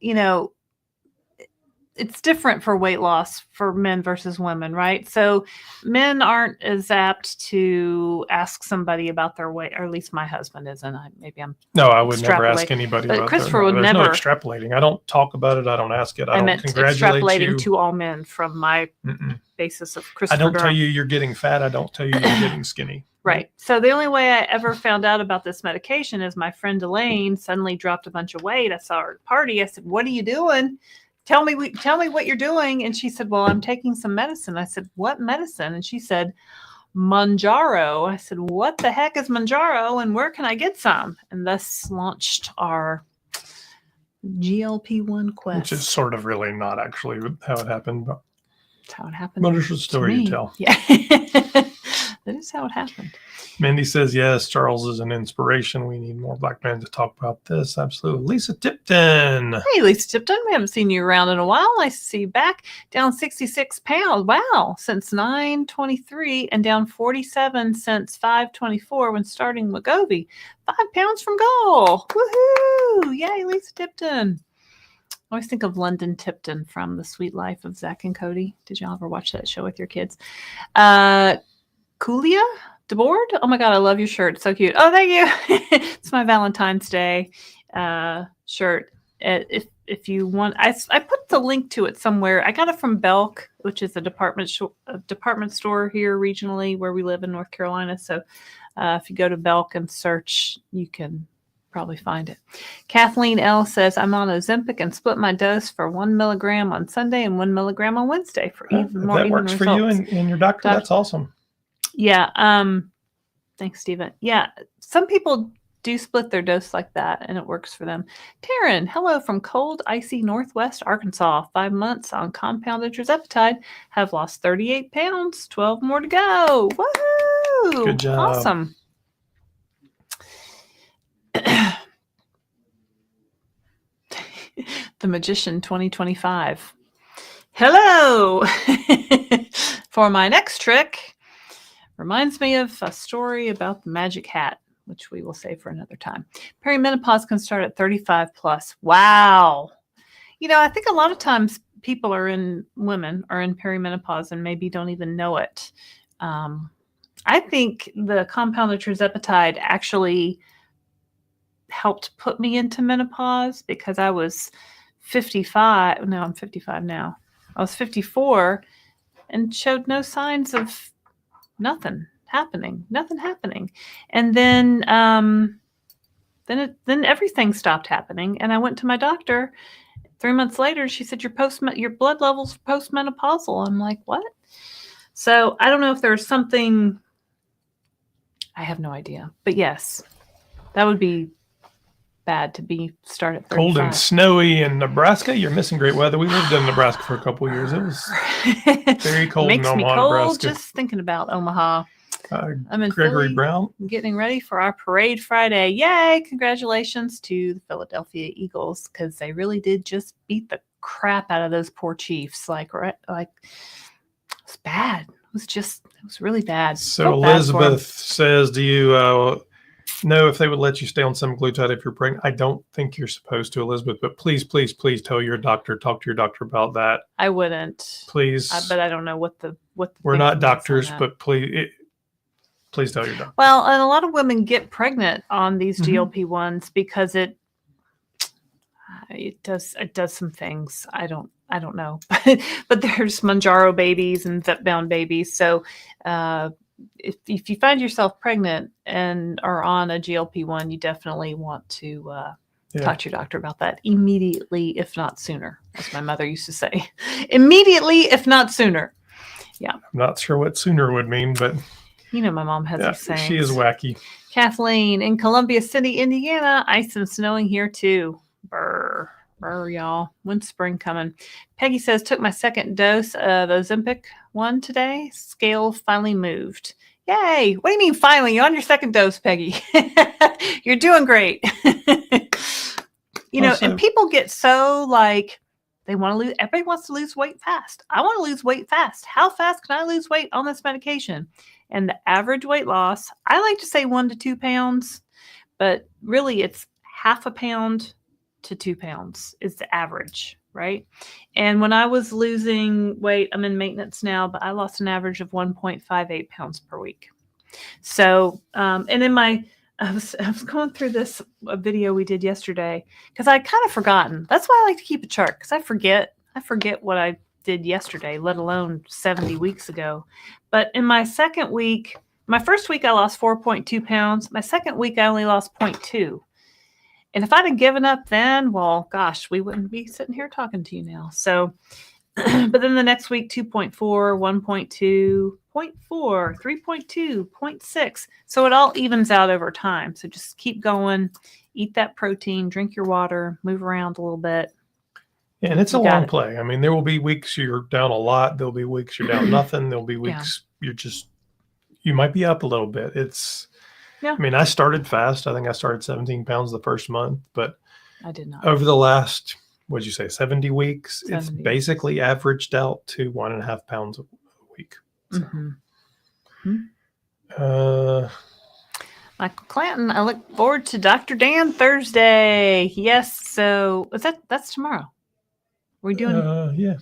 it's different for weight loss for men versus women, right? So men aren't as apt to ask somebody about their weight, or at least my husband isn't. I would never ask anybody about Christopher would never. There's no extrapolating. I don't talk about it. I don't ask it. I don't congratulate extrapolating you. to all men from my basis of Christopher. I don't Durham. tell you you're getting fat. I don't tell you you're getting skinny. Right. So the only way I ever found out about this medication is my friend Elaine suddenly dropped a bunch of weight. I saw her at a party. I said, "What are you doing? Tell me what you're doing." And she said, "Well, I'm taking some medicine." I said, "What medicine?" And she said, "Mounjaro." I said, "What the heck is Mounjaro, and where can I get some?" And thus launched our GLP-1 quest. Which is sort of really not actually how it happened. But that's how it happened. But it's a story you tell. Yeah. That is how it happened. Mindy says, yes, Charles is an inspiration. We need more Black men to talk about this. Absolutely. Lisa Tipton. Hey, Lisa Tipton. We haven't seen you around in a while. Nice to see you back. Down 66 pounds. Wow. Since 9/23 and down 47 since 5/24 when starting Wegovy. 5 pounds from goal. Woohoo. Yay, Lisa Tipton. I always think of London Tipton from The Sweet Life of Zach and Cody. Did y'all ever watch that show with your kids? Kulia DeBoard. Oh my God, I love your shirt. It's so cute. Oh, thank you. It's my Valentine's Day shirt. If you want, I put the link to it somewhere. I got it from Belk, which is a department store here regionally where we live in North Carolina. So if you go to Belk and search, you can probably find it. Kathleen L says, I'm on Ozempic and split my dose for 1 milligram on Sunday and 1 milligram on Wednesday for even more even results. That works for you and your doctor. That's awesome. Yeah. Thanks, Stephen. Yeah. Some people do split their dose like that, and it works for them. Taryn, hello from cold, icy Northwest Arkansas. 5 months on compounded Tirzepatide. Have lost 38 pounds. 12 more to go. Woohoo! Good job. Awesome. The Magician 2025. Hello! For my next trick, reminds me of a story about the magic hat, which we will save for another time. Perimenopause can start at 35 plus. Wow. I think a lot of times women are in perimenopause and maybe don't even know it. I think the compounded Tirzepatide actually helped put me into menopause because I was 55. No, I'm 55 now. I was 54 and showed no signs of nothing happening. And then everything stopped happening. And I went to my doctor 3 months later. She said, your blood levels postmenopausal. I'm like, what? So I don't know if there's something, I have no idea, but yes, that would be bad to start at 35. Cold and snowy in Nebraska. You're missing great weather. We lived in Nebraska for a couple of years. It was very cold in Omaha, Makes me cold Nebraska. just thinking about Omaha. I'm in Gregory Philly, Brown. getting ready for our parade Friday. Yay! Congratulations to the Philadelphia Eagles, because they really did just beat the crap out of those poor Chiefs. Like it's bad. It was really bad. So Elizabeth says, do you know if they would let you stay on semaglutide if you're pregnant? I don't think you're supposed to, Elizabeth, but please tell your doctor, talk to your doctor about that. I wouldn't. Please. But I don't know what the We're not doctors, but please tell your doctor. Well, and a lot of women get pregnant on these GLP-1s because it does some things. I don't know, but there's Mounjaro babies and Zepbound babies. So if you find yourself pregnant and are on a GLP-1, you definitely want to talk to your doctor about that immediately, if not sooner, as my mother used to say. Immediately, if not sooner. Yeah. I'm not sure what sooner would mean, but my mom has these sayings. She is wacky. Kathleen, in Columbia City, Indiana, ice and snowing here too. Brr, y'all. When's spring coming? Peggy says, took my second dose of Ozempic 1 today. Scale finally moved. Yay. What do you mean finally? You're on your second dose, Peggy. You're doing great. And people get so everybody wants to lose weight fast. I want to lose weight fast. How fast can I lose weight on this medication? And the average weight loss, I like to say 1 to 2 pounds, but really it's 0.5 pound to 2 pounds is the average, right? And when I was losing weight, I'm in maintenance now, but I lost an average of 1.58 pounds per week. So, and in I was going through this video we did yesterday because I kind of forgotten. That's why I like to keep a chart, because I forget what I did yesterday, let alone 70 weeks ago. But in my second week, my first week I lost 4.2 pounds. My second week I only lost 0.2. And if I'd have given up then, well, gosh, we wouldn't be sitting here talking to you now. So, but then the next week, 2.4, 1.2, 0.4, 3.2, 0.6. So it all evens out over time. So just keep going, eat that protein, drink your water, move around a little bit. Yeah, and it's a long play. I mean, there will be weeks you're down a lot. There'll be weeks you're down nothing. There'll be weeks you might be up a little bit. I mean, I started fast. I think I started 17 pounds the first month, but I did not. Over the last, what'd you say, 70 weeks, 70 it's basically averaged out to 1.5 pounds a week. So. Michael Clanton, I look forward to Dr. Dan Thursday. Yes. So that's tomorrow. We're doing. Yeah.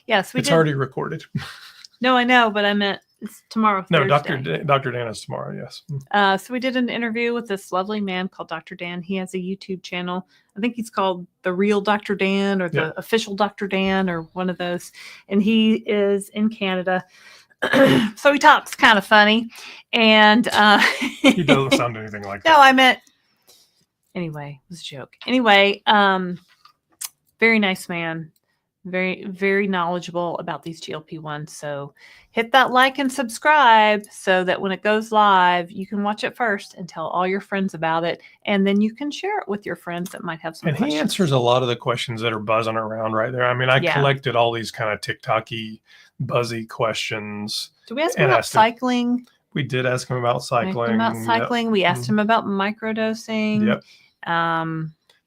Yes. It's already recorded. No, I know, but I meant it's tomorrow. No, Thursday. Dr. Dan is tomorrow. Yes. So we did an interview with this lovely man called Dr. Dan. He has a YouTube channel. I think he's called The Real Dr. Dan or The Official Dr. Dan or one of those. And he is in Canada. So he talks kind of funny. And he doesn't sound anything like that. No, I meant anyway, it was a joke. Anyway, very nice man. Very, very knowledgeable about these GLP-1s. So hit that like and subscribe so that when it goes live, you can watch it first and tell all your friends about it. And then you can share it with your friends that might have some questions. He answers a lot of the questions that are buzzing around right there. I mean, I collected all these kind of TikTok-y, buzzy questions. Did we ask him about cycling? We did ask him about cycling. Yep. We asked him about microdosing. Yep.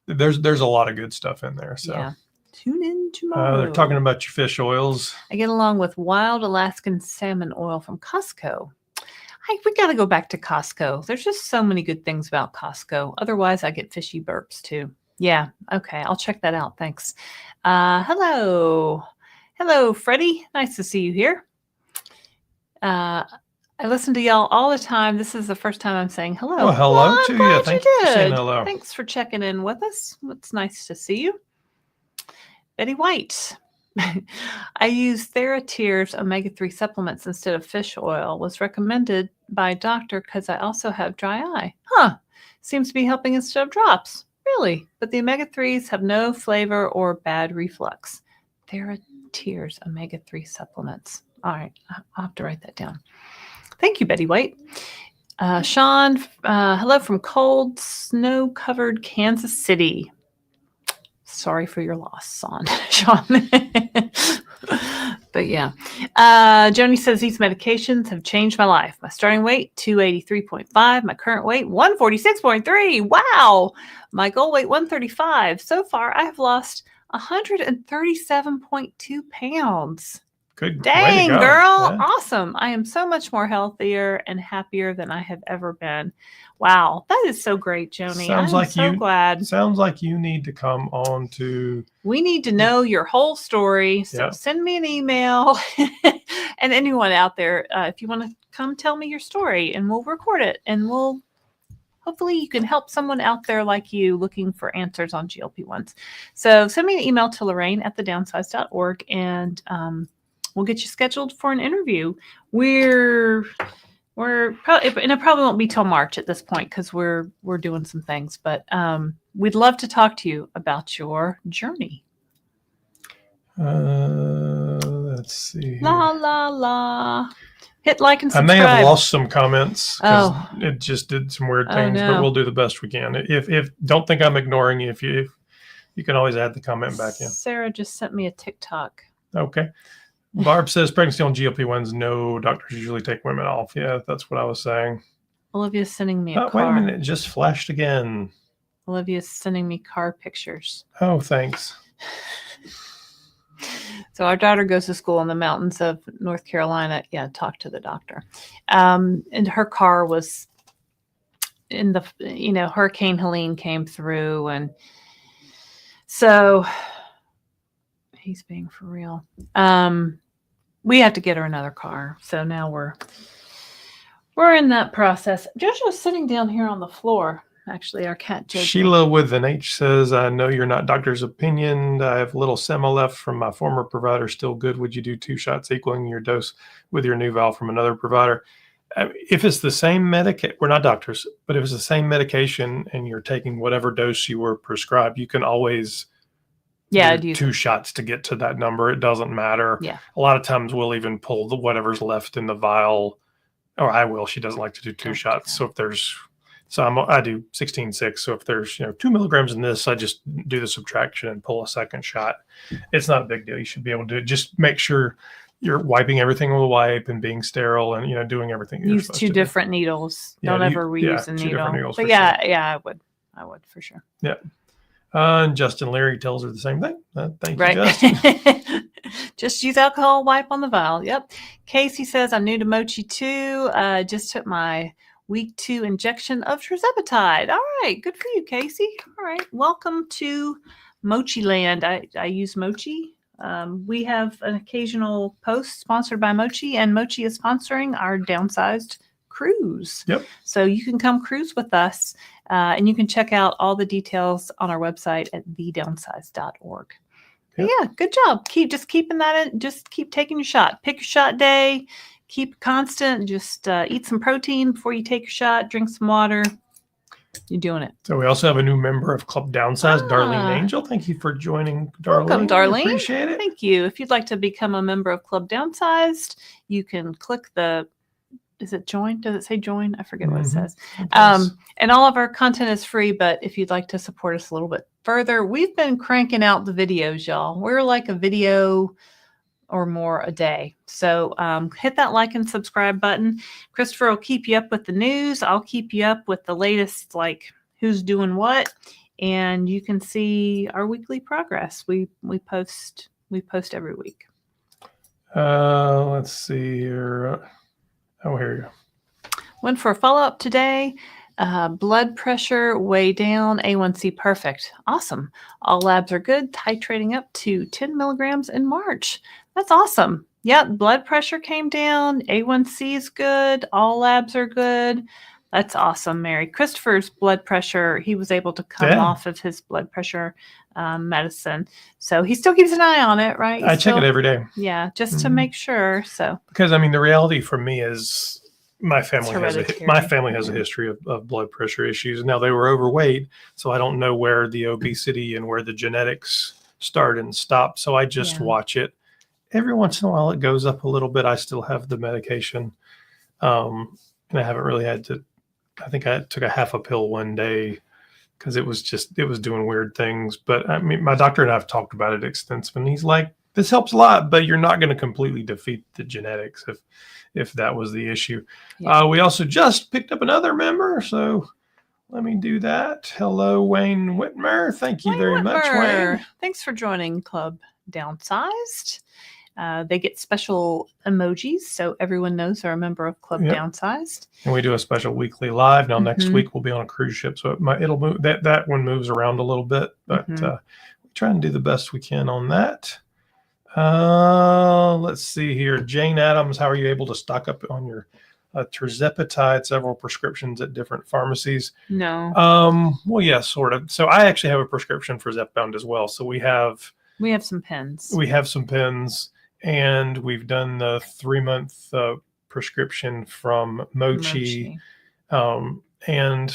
There's a lot of good stuff in there. So. Yeah. Tune in tomorrow. They're talking about your fish oils. I get along with wild Alaskan salmon oil from Costco. We got to go back to Costco. There's just so many good things about Costco. Otherwise, I get fishy burps too. Yeah. Okay. I'll check that out. Thanks. Hello, Freddie. Nice to see you here. I listen to y'all all the time. This is the first time I'm saying hello. Well, hello to you. Thank you for saying hello. Thanks for checking in with us. It's nice to see you. Betty White. I use TheraTears omega-3 supplements instead of fish oil. Was recommended by a doctor because I also have dry eye. Seems to be helping instead of drops. Really? But the omega-3s have no flavor or bad reflux. TheraTears omega-3 supplements. All right. I'll have to write that down. Thank you, Betty White. Sean, hello from cold, snow-covered Kansas City. Sorry for your loss, Sean. But yeah. Joni says these medications have changed my life. My starting weight, 283.5. My current weight, 146.3. Wow. My goal weight, 135. So far, I have lost 137.2 pounds. Good. Dang, girl. Yeah. Awesome. I am so much more healthier and happier than I have ever been. Wow. That is so great, Joni. I'm so glad. Sounds like you need to come on to. We need to know your whole story. So send me an email. And anyone out there, if you want to come tell me your story and we'll record it and hopefully you can help someone out there like you looking for answers on GLP-1s. So send me an email to Laraine at thedownsized.org and we'll get you scheduled for an interview. We're probably, and it probably won't be till March at this point because we're doing some things, but we'd love to talk to you about your journey. Let's see. La. Hit like and subscribe. I may have lost some comments because it just did some weird things, but we'll do the best we can. If don't think I'm ignoring you. If you can always add the comment back in. Sarah just sent me a TikTok. Okay. Barb says pregnancy on GLP-1s, no, doctors usually take women off. Yeah, that's what I was saying. Olivia's sending me a car. Wait a minute, it just flashed again. Olivia's sending me car pictures. Oh, thanks. So our daughter goes to school in the mountains of North Carolina. Yeah, talk to the doctor. And her car was in the, Hurricane Helene came through. And so he's being for real. We have to get her another car. So now we're in that process. Joshua's sitting down here on the floor. Actually, our cat Jojo. Sheila with an H says, I know you're not doctor's opinion. I have little sema left from my former provider. Still good. Would you do 2 shots equaling your dose with your new valve from another provider? If it's the same medication, we're not doctors, but if it's the same medication and you're taking whatever dose you were prescribed, you can always do 2 shots to get to that number. It doesn't matter. Yeah. A lot of times we'll even pull whatever's left in the vial, or I will. She doesn't like to do 2 shots. So if there's, I do 16.6. So if there's 2 milligrams in this, I just do the subtraction and pull a second shot. It's not a big deal. You should be able to just make sure you're wiping everything with a wipe and being sterile and diffing everything. Use 2 different needles. Don't ever reuse a needle. But I would for sure. Yeah. And Justin Leary tells her the same thing. Thank you, Justin. Just use alcohol, wipe on the vial. Yep. Casey says, I'm new to Mochi too. Just took my week 2 injection of Tirzepatide. All right. Good for you, Casey. All right. Welcome to Mochi land. I use Mochi. We have an occasional post sponsored by Mochi, and Mochi is sponsoring our Downsized cruise. Yep. So you can come cruise with us, and you can check out all the details on our website at thedownsized.org. Yep. Yeah, good job. Just keeping that in. Just keep taking your shot. Pick your shot day. Keep constant. Just eat some protein before you take your shot. Drink some water. You're doing it. So we also have a new member of Club Downsized, Darlene Angel. Thank you for joining, Darlene. Welcome, Darlene. Appreciate it. Thank you. If you'd like to become a member of Club Downsized, you can click the, is it join? Does it say join? I forget what it says. And all of our content is free, but if you'd like to support us a little bit further, we've been cranking out the videos, y'all. We're like a video or more a day. So hit that like and subscribe button. Christopher will keep you up with the news. I'll keep you up with the latest, like who's doing what. And you can see our weekly progress. We post every week. Let's see here. Oh, here you go. Went for a follow-up today. Blood pressure way down, A1C perfect. Awesome. All labs are good. Titrating up to 10 milligrams in March. That's awesome. Yeah, blood pressure came down. A1C is good. All labs are good. That's awesome, Mary. Christopher's blood pressure, he was able to come off of his blood pressure medicine. So he still keeps an eye on it, right? I check it every day. Yeah, just to make sure. So because I mean, the reality for me is my family has a history of blood pressure issues. Now they were overweight, so I don't know where the obesity and where the genetics start and stop. So I just watch it. Every once in a while, it goes up a little bit. I still have the medication, and I haven't really had to. I think I took a half a pill one day because it was doing weird things. But I mean, my doctor and I have talked about it extensively. And he's like, this helps a lot, but you're not going to completely defeat the genetics if that was the issue. Yeah. We also just picked up another member, so let me do that. Hello, Wayne Whitmer. Thank you very much, Wayne. Thanks for joining Club Downsized. They get special emojis, so everyone knows they're a member of Club Downsized. And we do a special weekly live. Now, next week we'll be on a cruise ship, so it'll move. That one moves around a little bit, but we try and do the best we can on that. Let's see here. Jane Adams, how are you able to stock up on your Tirzepatide, several prescriptions at different pharmacies? No. Well, yeah, sort of. So I actually have a prescription for Zepbound as well. So we have some pens. We have some pens. And we've done the 3-month prescription from Mochi. And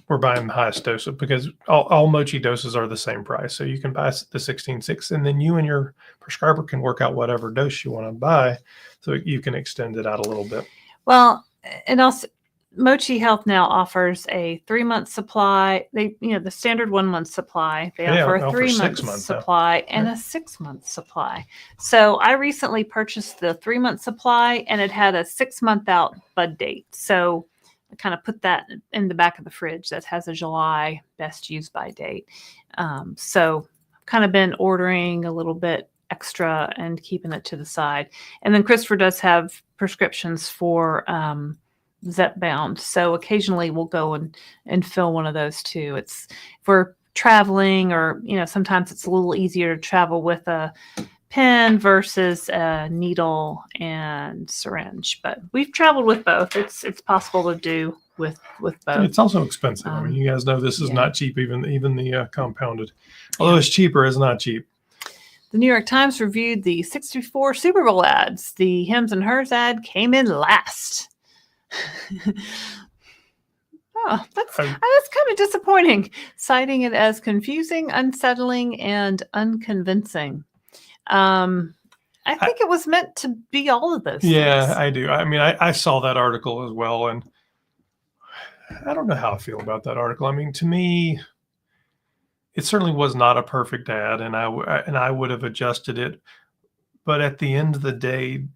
we're buying the highest dose because all Mochi doses are the same price. So you can buy the 16.6, and then you and your prescriber can work out whatever dose you want to buy so you can extend it out a little bit. Well, and also Mochi Health now offers a 3-month supply. They, the standard 1-month supply. They offer a 3-month supply and a 6-month supply. So I recently purchased the 3-month supply, and it had a 6-month out bud date. So I kind of put that in the back of the fridge that has a July best use by date. So I've kind of been ordering a little bit extra and keeping it to the side. And then Christopher does have prescriptions for Zepbound. So occasionally we'll go and fill one of those too. It's if we're traveling, or sometimes it's a little easier to travel with a pen versus a needle and syringe. But we've traveled with both. It's possible to do with both. It's also expensive. I mean, you guys know this is not cheap, even the compounded. Although it's cheaper, it's not cheap. The New York Times reviewed the 64 Super Bowl ads. The Hims and Hers ad came in last. That's kind of disappointing, citing it as confusing, unsettling, and unconvincing. I think it was meant to be all of those things. I do. I mean, I saw that article as well, and I don't know how I feel about that article. I mean, to me, it certainly was not a perfect ad, and I would have adjusted it. But at the end of the day,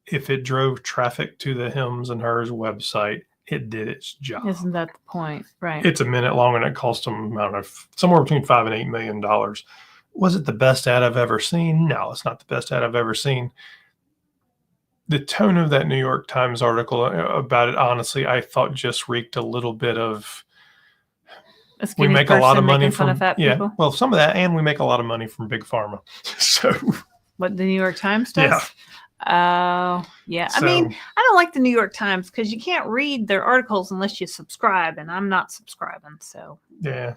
if it drove traffic to the Hims and Hers website, it did its job. Isn't that the point? Right. It's a minute long, and it cost them, I don't know, somewhere between $5 and $8 million. Was it the best ad I've ever seen? No, it's not the best ad I've ever seen. The tone of that New York Times article about it, honestly, I thought just reeked a little bit of, we make a lot of money from people. Well, some of that, and we make a lot of money from Big Pharma. So what the New York Times does? Yeah. Yeah. So, I mean, I don't like the New York Times because you can't read their articles unless you subscribe, and I'm not subscribing. So yeah.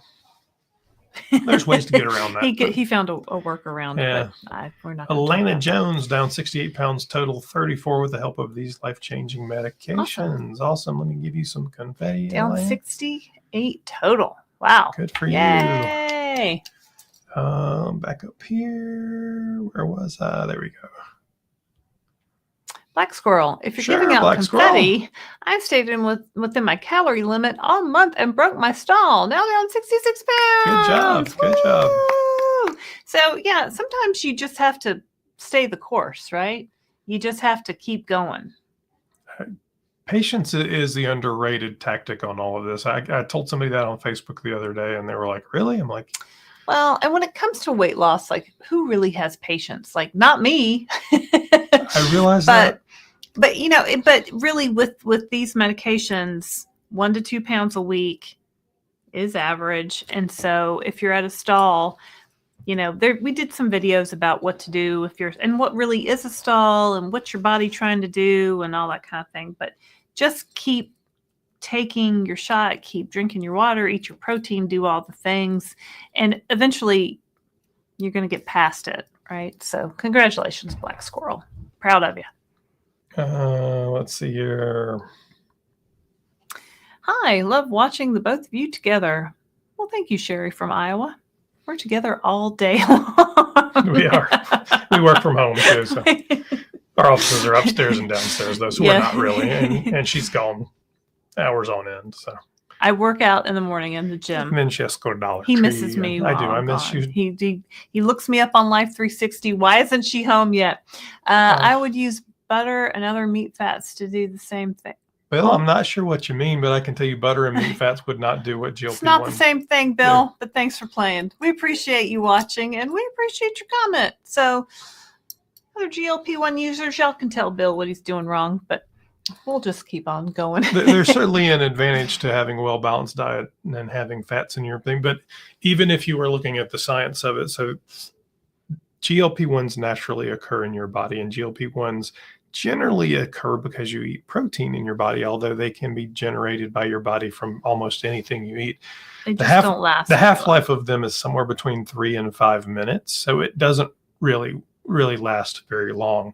There's ways to get around that. He found a workaround, Yeah. but we're not. Gonna talk Elena about Jones down 68 pounds total, 34 with the help of these life-changing medications. Awesome. Let me give you some confetti. that. Down Elena. 68 total. Wow. Good for Yay. you. Back up here. Where was I? There we go. Black Squirrel. If you're Sure, giving out Black confetti, I've stayed within my calorie limit all month and broke my stall. Now down 66 pounds. Good job. Good job. Woo! So yeah, sometimes you just have to stay the course, right? You just have to keep going. Patience is the underrated tactic on all of this. I told somebody that on Facebook the other day, and they were like, really? I'm like, well, and when it comes to weight loss, like who really has patience? Like not me. I realize that. But but really with these medications, 1 to 2 pounds a week is average. And so if you're at a stall, we did some videos about what to do and what really is a stall and what's your body trying to do and all that kind of thing. But just keep taking your shot, keep drinking your water, eat your protein, do all the things. And eventually you're going to get past it. Right. So congratulations, Black Squirrel. Proud of you. Let's see here. Hi, love watching the both of you together. Well, thank you, Sherry from Iowa. We're together all day long. We are. We work from home too, so our offices are upstairs and downstairs, though, so we're not really. And she's gone hours on end. So I work out in the morning in the gym. And then she has to go to Dollar He Tree. misses me. I do. I miss you. He looks me up on Life 360. Why isn't she home yet? I would use butter and other meat fats to do the same thing. Well, I'm not sure what you mean, but I can tell you butter and meat fats would not do what GLP-1. It's not the same thing, Bill, but thanks for playing. We appreciate you watching, and we appreciate your comment. So other GLP-1 users, y'all can tell Bill what he's doing wrong, but we'll just keep on going. There's certainly an advantage to having a well-balanced diet and having fats in your thing. But even if you were looking at the science of it, so GLP-1s naturally occur in your body, and GLP-1s generally occur because you eat protein in your body, although they can be generated by your body from almost anything you eat. They just don't last. The half-life of them is somewhere between 3 and 5 minutes, so it doesn't really last very long.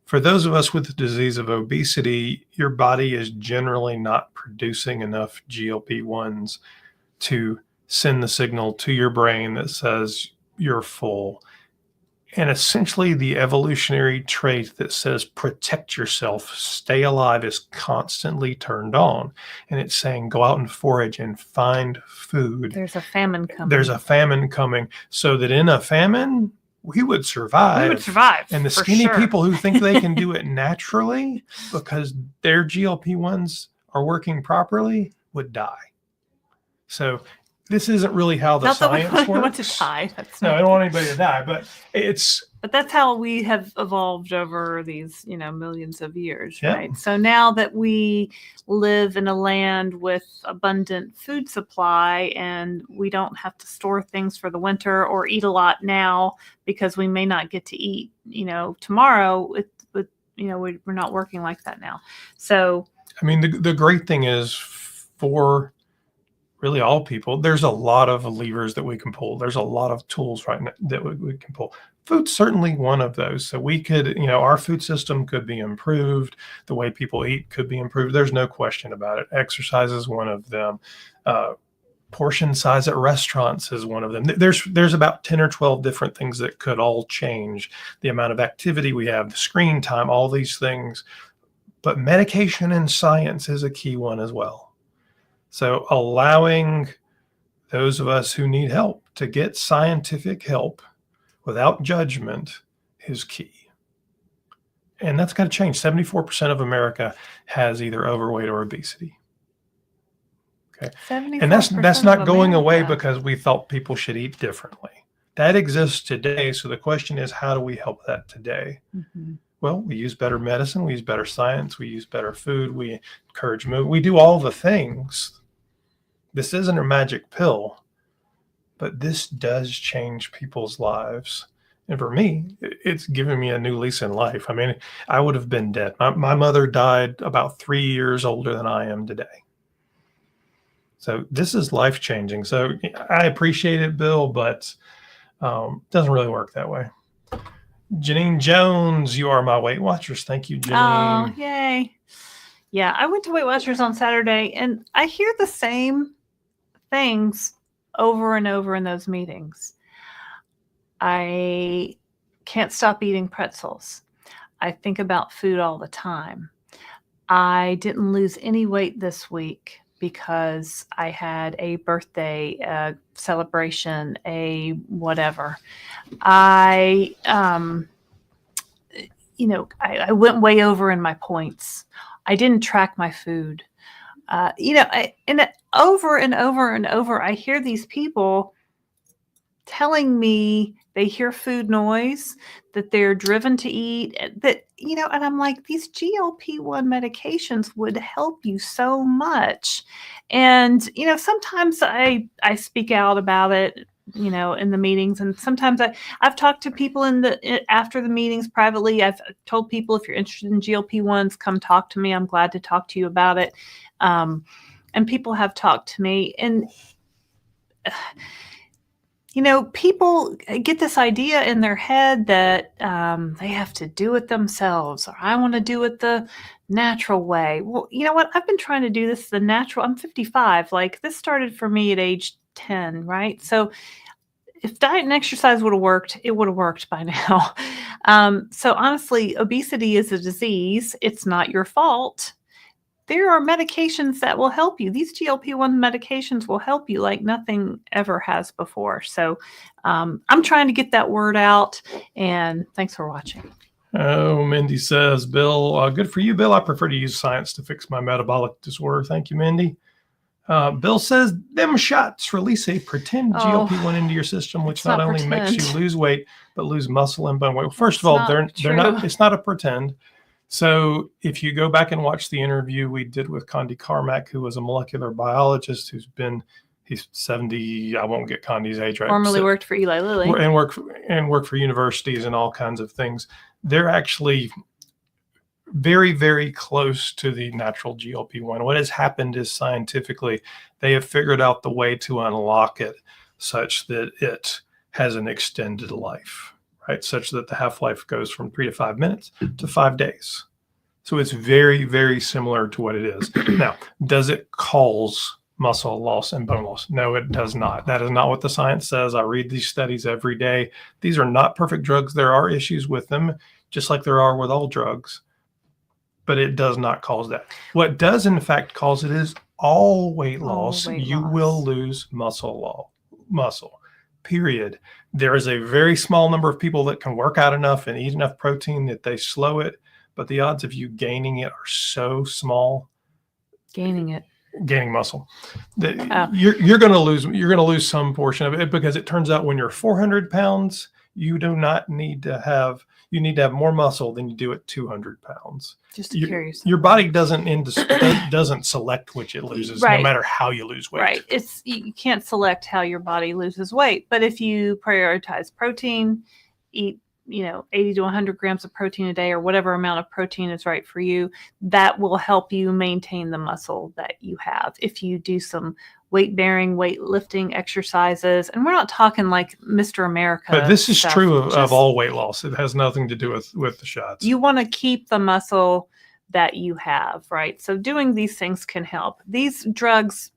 For those of us with the disease of obesity, your body is generally not producing enough GLP-1s to send the signal to your brain that says you're full. And essentially the evolutionary trait that says protect yourself, stay alive is constantly turned on. And it's saying go out and forage and find food. There's a famine coming. There's a famine coming, so that in a famine, we would survive. We would survive. And the skinny people who think they can do it naturally because their GLP-1s are working properly would die. So this isn't really how the science works. I want to die. No, I don't want anybody to die, but it's. But that's how we have evolved over these, millions of years, Yeah. right? So now that we live in a land with abundant food supply and we don't have to store things for the winter or eat a lot now because we may not get to eat, tomorrow. We're not working like that now. So, I mean, the great thing is for really all people, there's a lot of levers that we can pull. There's a lot of tools right now that we can pull. Food's certainly one of those. So we could, our food system could be improved. The way people eat could be improved. There's no question about it. Exercise is one of them. Portion size at restaurants is one of them. There's about 10 or 12 different things that could all change. The amount of activity we have, the screen time, all these things. But medication and science is a key one as well. So allowing those of us who need help to get scientific help without judgment is key. And that's got to change. 74% of America has either overweight or obesity. Okay. And that's not going away because we thought people should eat differently. That exists today. So the question is, how do we help that today? Mm-hmm. Well, we use better medicine. We use better science. We use better food. We encourage movement. We do all the things. This isn't a magic pill, but this does change people's lives. And for me, it's given me a new lease in life. I mean, I would have been dead. My mother died about 3 years older than I am today. So this is life changing. So I appreciate it, Bill, but doesn't really work that way. Janine Jones, you are my Weight Watchers. Thank you, Janine. Oh, yay. Yeah, I went to Weight Watchers on Saturday, and I hear the same things over and over in those meetings. I can't stop eating pretzels. I think about food all the time. I didn't lose any weight this week because I had a birthday celebration, a whatever. I went way over in my points. I didn't track my food. Over and over and over, I hear these people telling me they hear food noise, that they're driven to eat, and I'm like, these GLP-1 medications would help you so much. And, sometimes I speak out about it, in the meetings. And sometimes I've talked to people after the meetings privately. I've told people, if you're interested in GLP-1s, come talk to me. I'm glad to talk to you about it. And people have talked to me, and people get this idea in their head that they have to do it themselves, or I want to do it the natural way. Well, you know what? I've been trying to do this the natural. I'm 55. Like, this started for me at age 10, right? So if diet and exercise would have worked, it would have worked by now. So honestly, obesity is a disease. It's not your fault. There are medications that will help you. These GLP-1 medications will help you like nothing ever has before. So I'm trying to get that word out, and thanks for watching. Oh, Mindy says, Bill, good for you, Bill. I prefer to use science to fix my metabolic disorder. Thank you, Mindy. Bill says, them shots release a pretend GLP-1 into your system, which not only makes you lose weight, but lose muscle and bone weight. Well, first of all, they're not, it's not a pretend. So if you go back and watch the interview we did with Condi Carmack, who was a molecular biologist he's 70, I won't get Condi's age right. Formerly worked for Eli Lilly. And worked for universities and all kinds of things. They're actually very, very close to the natural GLP-1. What has happened is, scientifically, they have figured out the way to unlock it such that it has an extended life. Right, such that the half-life goes from 3 to 5 minutes to 5 days. So it's very, very similar to what it is. Now, does it cause muscle loss and bone loss? No, it does not. That is not what the science says. I read these studies every day. These are not perfect drugs. There are issues with them, just like there are with all drugs. But it does not cause that. What does, in fact, cause it is all weight loss. You will lose muscle. Period. There is a very small number of people that can work out enough and eat enough protein that they slow it, but the odds of you gaining it are so small. Gaining muscle, that you're going to lose some portion of it, because it turns out when you're 400 pounds, you need to have more muscle than you do at 200 pounds. Just curious. Your body doesn't select which it loses, no matter how you lose weight. Right. You can't select how your body loses weight, but if you prioritize protein, eat 80 to 100 grams of protein a day, or whatever amount of protein is right for you, that will help you maintain the muscle that you have. If you do some weight-bearing, weightlifting exercises, and we're not talking like Mr. America. But this is true of all weight loss. It has nothing to do with the shots. You want to keep the muscle that you have, right? So doing these things can help. These drugs,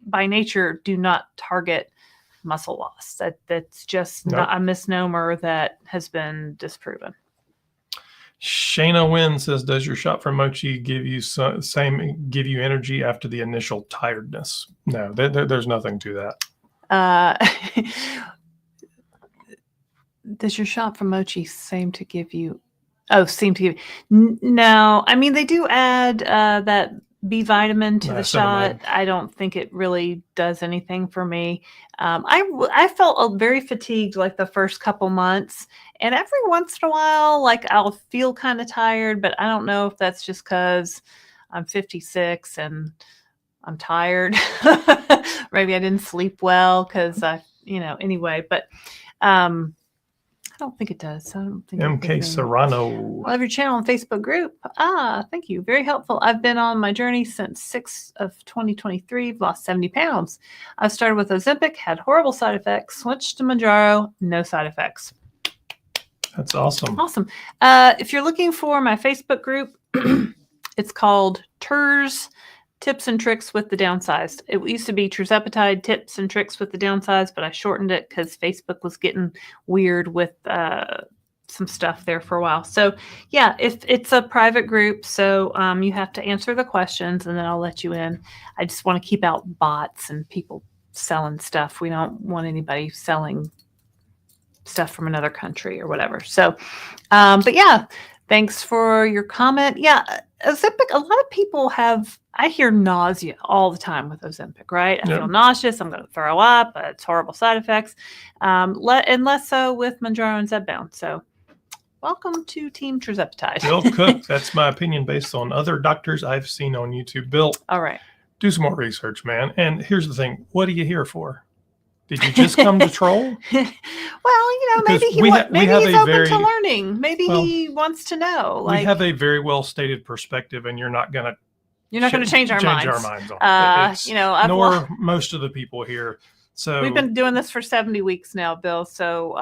by nature, do not target muscle loss. That's just not a misnomer that has been disproven. Shayna Wynn says, does your shot from Mochi give you energy after the initial tiredness? No, there's nothing to that. Does your shot from Mochi seem to give you? No. I mean, they do add that B vitamin to the shot. I don't think it really does anything for me. I felt very fatigued like the first couple months, and every once in a while, like, I'll feel kind of tired, but I don't know if that's just because I'm 56 and I'm tired. Maybe I didn't sleep well because anyway, but don't think it does. I don't think MK Serrano. I love your channel and Facebook group. Thank you. Very helpful. I've been on my journey since 6 of 2023. I've lost 70 pounds. I started with Ozempic, had horrible side effects, switched to Mounjaro, no side effects. That's awesome. Awesome. If you're looking for my Facebook group, it's called Tips and Tricks with the Downsized. It used to be Tirzepatide Tips and Tricks with the Downsized, but I shortened it because Facebook was getting weird with some stuff there for a while. So yeah, if it's a private group, so you have to answer the questions and then I'll let you in. I just want to keep out bots and people selling stuff. We don't want anybody selling stuff from another country or whatever. So, but yeah, thanks for your comment. Yeah, Ozempic, a lot of people I hear nausea all the time with Ozempic, right? I feel nauseous. I'm going to throw up. It's horrible side effects. And less so with Mounjaro and Zepbound. So welcome to Team Tirzepatide. Bill Cook. That's my opinion based on other doctors I've seen on YouTube. Bill, all right. Do some more research, man. And here's the thing. What are you here for? Did you just come to troll? Well, maybe he's open to learning. Maybe he wants to know. We have a very well stated perspective, and you're not going to change our minds on it. Nor most of the people here. So we've been doing this for 70 weeks now, Bill. So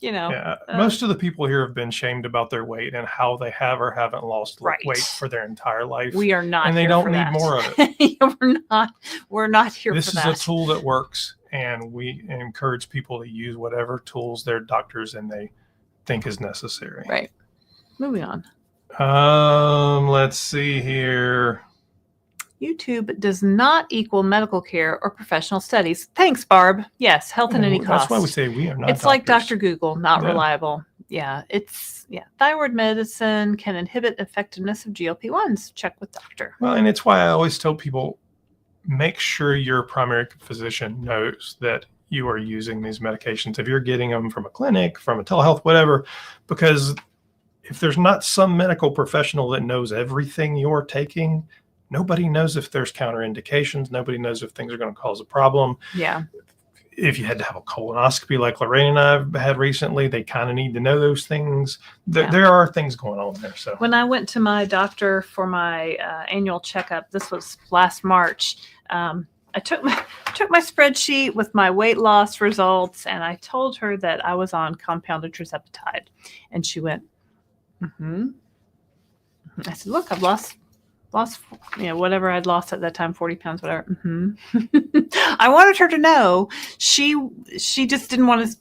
most of the people here have been shamed about their weight and how they have or haven't lost weight for their entire life. We are not, and they don't need more of it. We're not here. This for that. This is a tool that works, and we encourage people to use whatever tools their doctors and they think is necessary. Right. Moving on. Let's see here. YouTube does not equal medical care or professional studies. Thanks, Barb. Yes, health at any cost. That's why we say we are not. It's doctors. Like Dr. Google, not reliable. Yeah, thyroid medicine can inhibit effectiveness of GLP-1s. Check with doctor. Well, and it's why I always tell people, make sure your primary physician knows that you are using these medications. If you're getting them from a clinic, from a telehealth, whatever, because if there's not some medical professional that knows everything you're taking, nobody knows if there's counterindications. Nobody knows if things are going to cause a problem. Yeah. If you had to have a colonoscopy like Laraine and I have had recently, they kind of need to know those things. There are things going on there. So when I went to my doctor for my annual checkup, this was last March, I took my spreadsheet with my weight loss results, and I told her that I was on compounded Tirzepatide. And she went, I said, look, I've lost, whatever I'd lost at that time, 40 pounds, whatever. I wanted her to know. She just didn't want to,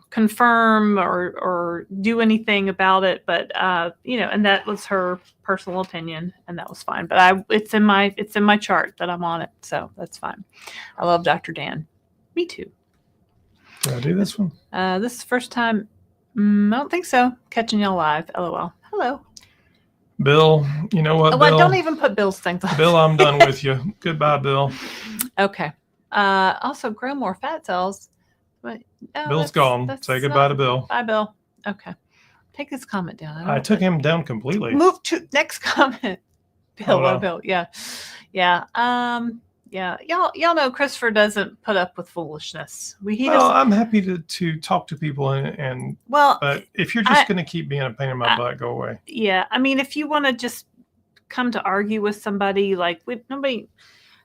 confirm or do anything about it. But, and that was her personal opinion, and that was fine. But it's in my chart that I'm on it. So that's fine. I love Dr. Dan. Me too. Did I do this one? This is the first time. I don't think so. Catching y'all live. LOL. Hello. Bill, you know what, Bill? Don't even put Bill's things on. Bill, I'm done with you. Goodbye, Bill. Okay. Also, grow more fat cells. But, Bill's gone. Say goodbye to Bill. Bye, Bill. Okay. Take this comment down. I took him down completely. Move to next comment. Bill, Bill. Yeah. Yeah. Y'all know Christopher doesn't put up with foolishness. I'm happy to talk to people but if you're just going to keep being a pain in my butt, go away. Yeah, I mean, if you want to just come to argue with somebody, like nobody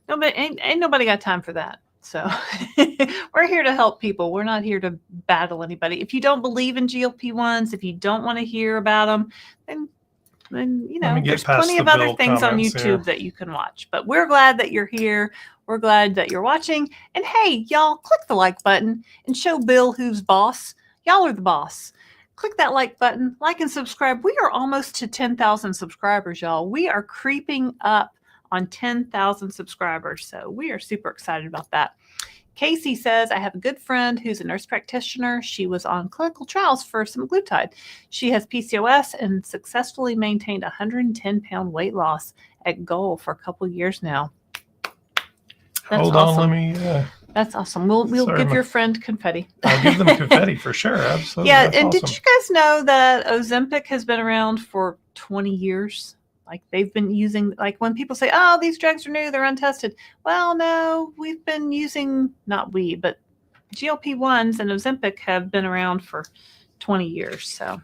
got time for that. So we're here to help people. We're not here to battle anybody. If you don't believe in GLP-1s, if you don't want to hear about them, then there's plenty of other things on YouTube that you can watch. But we're glad that you're here. We're glad that you're watching. And hey, y'all, click the like button and show Bill who's boss. Y'all are the boss. Click that like button, like and subscribe. We are almost to 10,000 subscribers, y'all. We are creeping up on 10,000 subscribers. So we are super excited about that. Casey says, I have a good friend who's a nurse practitioner. She was on clinical trials for Semaglutide. She has PCOS and successfully maintained 110-pound weight loss at goal for a couple of years now. That's Hold awesome. on, let me... That's awesome. We'll give your friend confetti. I'll give them confetti for sure. Absolutely. Yeah, That's and awesome. Did you guys know that Ozempic has been around for 20 years? Like they've been using, like when people say, oh, these drugs are new, they're untested. Well, no, we've been using, not we, but GLP-1s and Ozempic have been around for 20 years. So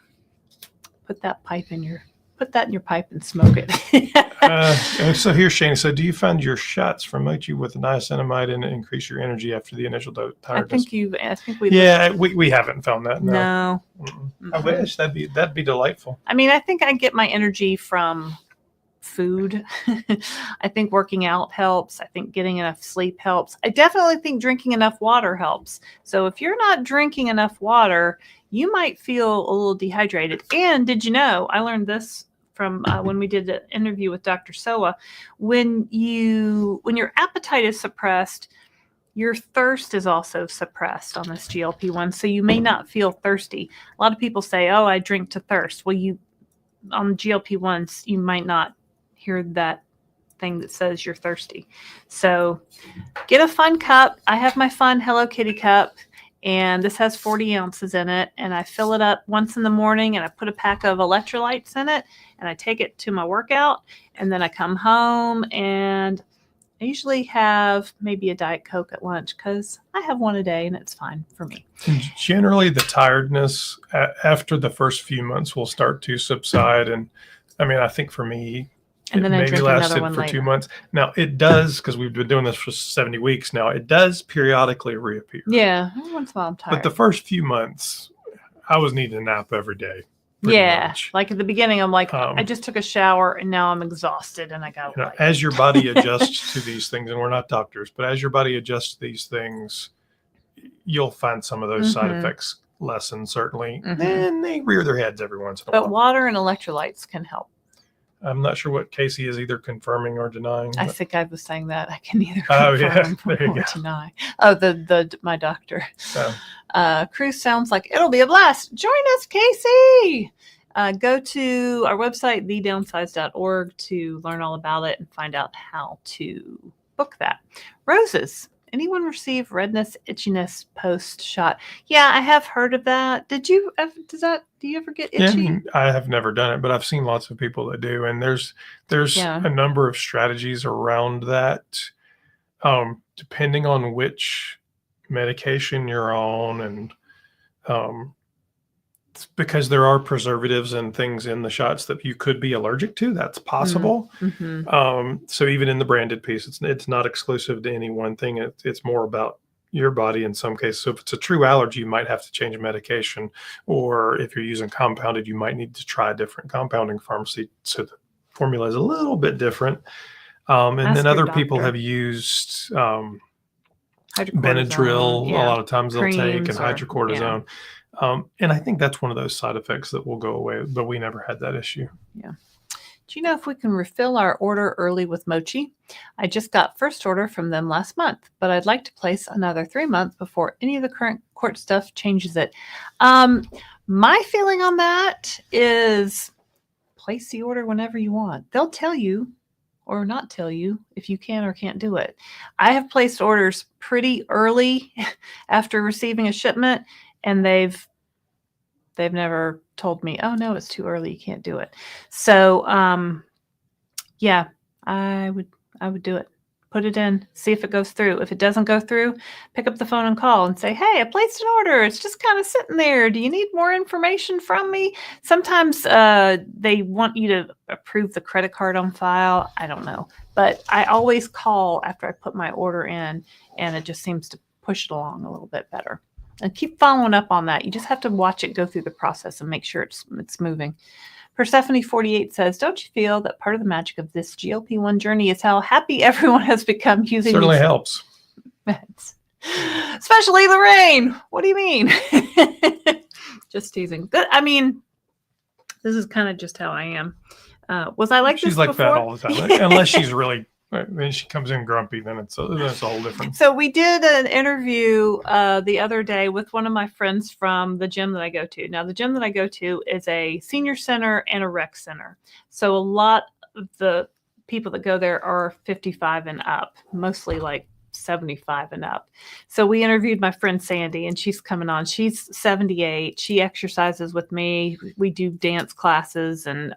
put that in your pipe and smoke it. And so here's Shane. So do you find your shots promote you with niacinamide and increase your energy after the initial tiredness? I think we. Yeah, we haven't found that. No. I wish that'd be delightful. I mean, I think I get my energy from food. I think working out helps. I think getting enough sleep helps. I definitely think drinking enough water helps. So if you're not drinking enough water, you might feel a little dehydrated. And did you know, I learned this from when we did the interview with Dr. Soa, when your appetite is suppressed, your thirst is also suppressed on this GLP-1. So you may not feel thirsty. A lot of people say, oh, I drink to thirst. Well, on GLP-1s, you might not hear that thing that says you're thirsty. So get a fun cup. I have my fun Hello Kitty cup, and this has 40 ounces in it, and I fill it up once in the morning, and I put a pack of electrolytes in it, and I take it to my workout, and then I come home, and I usually have maybe a Diet Coke at lunch because I have one a day, and it's fine for me. And generally, the tiredness after the first few months will start to subside, and I mean, I think for me, and then maybe lasted for later. 2 months. Now it does, because we've been doing this for 70 weeks now. It does periodically reappear. Yeah, every once in a while I'm tired. But the first few months, I was needing a nap every day. Much. Like at the beginning, I'm like, I just took a shower and now I'm exhausted, and I got. As your body adjusts to these things, and we're not doctors, but as your body adjusts to these things, you'll find some of those side effects lessen, certainly. And they rear their heads every once in a while. But water and electrolytes can help. I'm not sure what Casey is either confirming or denying. I think I was saying that. I can either confirm or deny. Oh, my doctor. Cruise sounds like it'll be a blast. Join us, Casey. Go to our website, thedownsized.org, to learn all about it and find out how to book that. Roses. Anyone receive redness, itchiness post-shot? Yeah, I have heard of that. Do you ever get itchy? Yeah, I have never done it, but I've seen lots of people that do. And there's a number of strategies around that, depending on which medication you're on. And because there are preservatives and things in the shots that you could be allergic to. That's possible. So even in the branded piece, it's not exclusive to any one thing. It's more about your body in some cases. So if it's a true allergy, you might have to change medication, or if you're using compounded, you might need to try a different compounding pharmacy. So the formula is a little bit different. And then other people have used Benadryl. A lot of times they'll take, and hydrocortisone. And I think that's one of those side effects that will go away, but we never had that issue. Yeah. Do you know if we can refill our order early with Mochi? I just got first order from them last month, but I'd like to place another 3 months before any of the current court stuff changes it. My feeling on that is place the order whenever you want. They'll tell you or not tell you if you can or can't do it. I have placed orders pretty early after receiving a shipment, and they've never told me, oh no, it's too early, you can't do it. So yeah, I would do it. Put it in, see if it goes through. If it doesn't go through, pick up the phone and call and say, hey, I placed an order. It's just kind of sitting there. Do you need more information from me? Sometimes they want you to approve the credit card on file. I don't know. But I always call after I put my order in, and it just seems to push it along a little bit better. And keep following up on that. You just have to watch it go through the process and make sure it's moving. Persephone 48 says, don't you feel that part of the magic of this GLP-1 journey is how happy everyone has become using Certainly helps. Meds? Especially Laraine. What do you mean? Just teasing. I mean, this is kind of just how I am. Was I like she's this like before? that all the time. Unless she's really... When she comes in grumpy, then that's a whole different. So we did an interview the other day with one of my friends from the gym that I go to. Now, the gym that I go to is a senior center and a rec center. So a lot of the people that go there are 55 and up, mostly like 75 and up. So we interviewed my friend Sandy, and she's coming on. She's 78. She exercises with me. We do dance classes and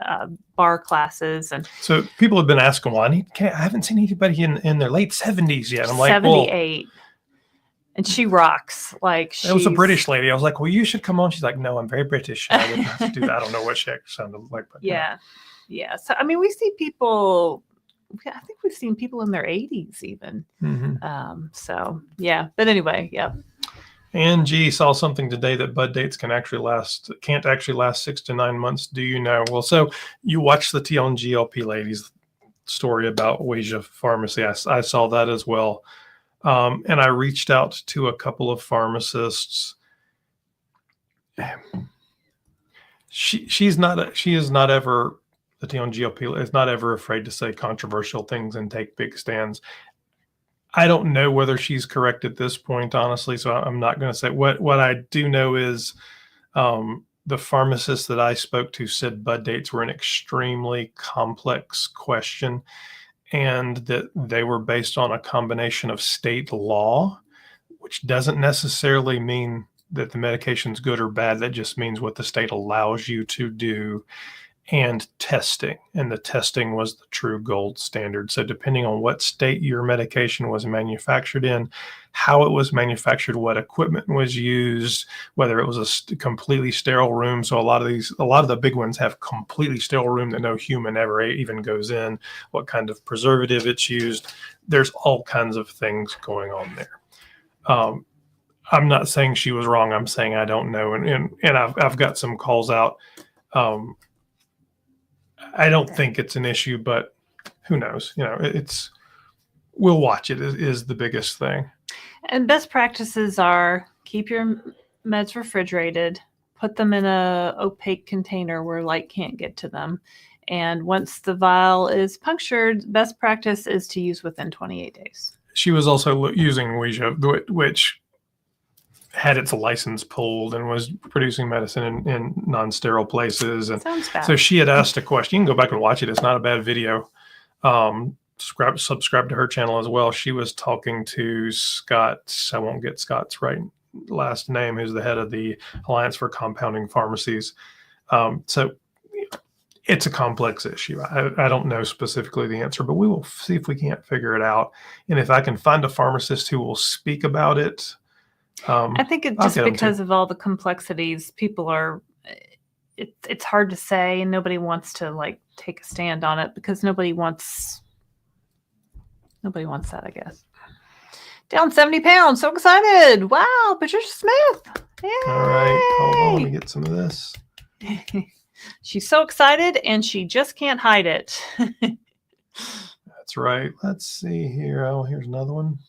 bar classes. And so people have been asking, well, I haven't seen anybody in their late 70s yet. I'm like, 78. And she rocks. Like It was a she's- British lady. I was like, well, you should come on. She's like, no, I'm very British. I didn't have to do that. I don't know what she sounded like. But Yeah. Yeah. So, I mean, we see people, I think we've seen people in their 80s even. So, yeah. But anyway, yeah. Angie saw something today that bud dates can't actually last 6 to 9 months. Do you know? Well, so you watched the TL and GLP ladies story about Weija Pharmacy. I saw that as well. And I reached out to a couple of pharmacists. She is not ever, the TL and GLP is not ever afraid to say controversial things and take big stands. I don't know whether she's correct at this point, honestly, so I'm not going to say. What I do know is the pharmacist that I spoke to said bud dates were an extremely complex question, and that they were based on a combination of state law, which doesn't necessarily mean that the medication's good or bad. That just means what the state allows you to do, and testing. And the testing was the true gold standard. So depending on what state your medication was manufactured in, how it was manufactured, what equipment was used, whether it was a completely sterile room. So a lot of the big ones have completely sterile room that no human ever even goes in, what kind of preservative it's used. There's all kinds of things going on there. I'm not saying she was wrong. I'm saying I don't know. And I've got some calls out. I don't think it's an issue, but who knows? We'll watch it is the biggest thing. And best practices are keep your meds refrigerated, put them in a opaque container where light can't get to them. And once the vial is punctured, best practice is to use within 28 days. She was also using Weija, which had its license pulled and was producing medicine in non-sterile places. And sounds bad. So she had asked a question. You can go back and watch it. It's not a bad video. Subscribe to her channel as well. She was talking to Scott. I won't get Scott's right last name, who's the head of the Alliance for Compounding Pharmacies. So it's a complex issue. I don't know specifically the answer, but we will see if we can't figure it out. And if I can find a pharmacist who will speak about it, I think it's just because of all the complexities, people are, it's hard to say, and nobody wants to take a stand on it because nobody wants that, I guess. Down 70 pounds. So excited. Wow. Patricia Smith. Yay. All right. Hold on. Let me get some of this. She's so excited and she just can't hide it. That's right. Let's see here. Oh, here's another one.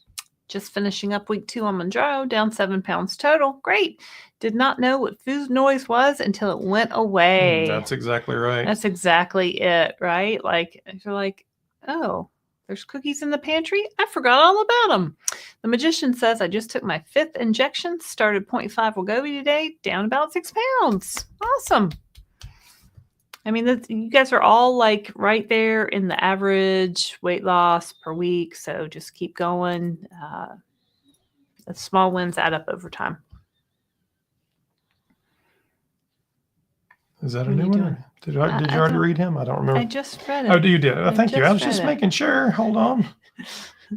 Just finishing up week 2 on Mounjaro, down 7 pounds total. Great. Did not know what food noise was until it went away. That's exactly right. That's exactly it, right? If you're like, oh, there's cookies in the pantry. I forgot all about them. The magician says, I just took my 5th injection, started 0.5 Wegovy today, down about 6 pounds. Awesome. I mean, you guys are all right there in the average weight loss per week. So just keep going. The small wins add up over time. Is that a new one? Did you already read him? I don't remember. I just read it. Oh, you did? Thank you. I was just making sure. Hold on.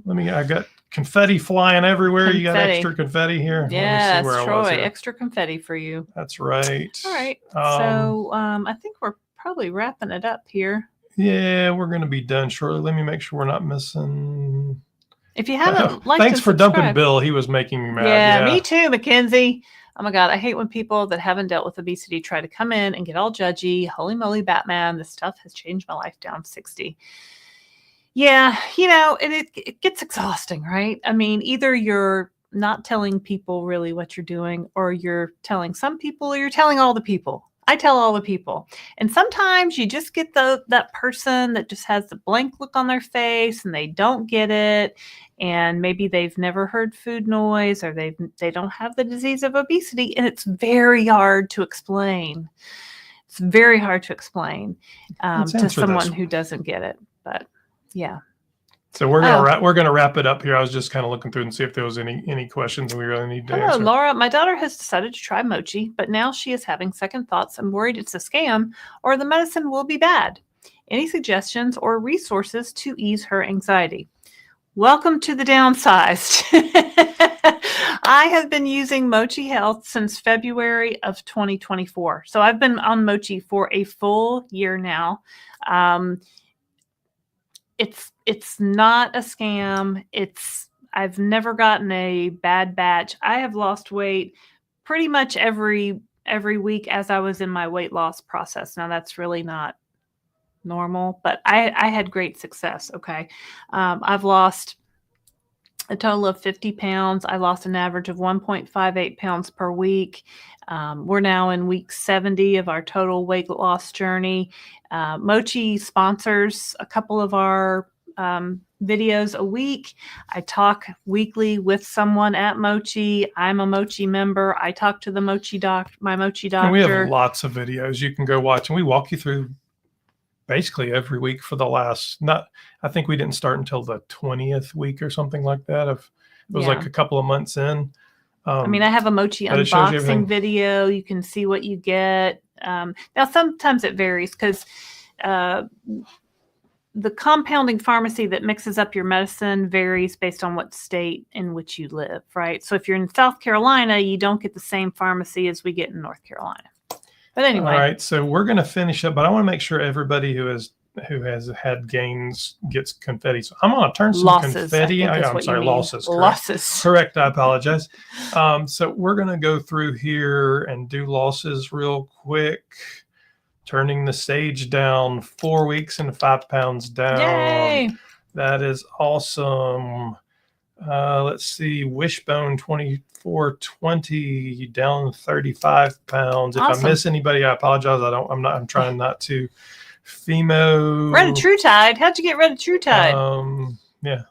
I got confetti flying everywhere. You got extra confetti here. Yes, Troy, extra confetti for you. That's right. All right. So I think we're probably wrapping it up here. Yeah, we're going to be done shortly. Let me make sure we're not missing. If you haven't liked thanks for dumping Bill. He was making me mad. Yeah, me too, Mackenzie. Oh my God, I hate when people that haven't dealt with obesity try to come in and get all judgy. Holy moly, Batman, this stuff has changed my life down 60. Yeah, it gets exhausting, right? I mean, either you're not telling people really what you're doing, or you're telling some people, or you're telling all the people. I tell all the people. And sometimes you just get that person that just has the blank look on their face and they don't get it. And maybe they've never heard food noise, or they don't have the disease of obesity. And it's very hard to explain. It's very hard to explain to someone who doesn't get it. But yeah. So we're gonna wrap it up here. I was just kind of looking through and see if there was any questions we really need to answer. Hello, Laura. My daughter has decided to try mochi, but now she is having second thoughts and worried it's a scam or the medicine will be bad. Any suggestions or resources to ease her anxiety? Welcome to the Downsized. I have been using Mochi Health since February of 2024. So I've been on Mochi for a full year now. It's not a scam. I've never gotten a bad batch. I have lost weight pretty much every week as I was in my weight loss process. Now that's really not normal, but I had great success. Okay. I've lost a total of 50 pounds. I lost an average of 1.58 pounds per week. We're now in week 70 of our total weight loss journey. Mochi sponsors a couple of our videos a week. I talk weekly with someone at Mochi. I'm a Mochi member. I talk to the my Mochi doctor. And we have lots of videos you can go watch, and we walk you through basically every week for the last, I think we didn't start until the 20th week or something like that. It was like a couple of months in. I mean, I have a Mochi unboxing video. You can see what you get. Now, sometimes it varies because the compounding pharmacy that mixes up your medicine varies based on what state in which you live, right? So if you're in South Carolina, you don't get the same pharmacy as we get in North Carolina. But anyway. All right, so we're going to finish up, but I want to make sure everybody who has had gains gets confetti. So I'm going to turn some confetti. I'm sorry, losses. Correct. Losses. Correct. I apologize. So we're going to go through here and do losses real quick. Turning the stage down 4 weeks and 5 pounds down. Yay! That is awesome. Let's see, Wishbone 2420 down 35 pounds. If Awesome. I miss anybody, I apologize. I'm trying not to. Femo. Retatrutide. How'd you get Retatrutide?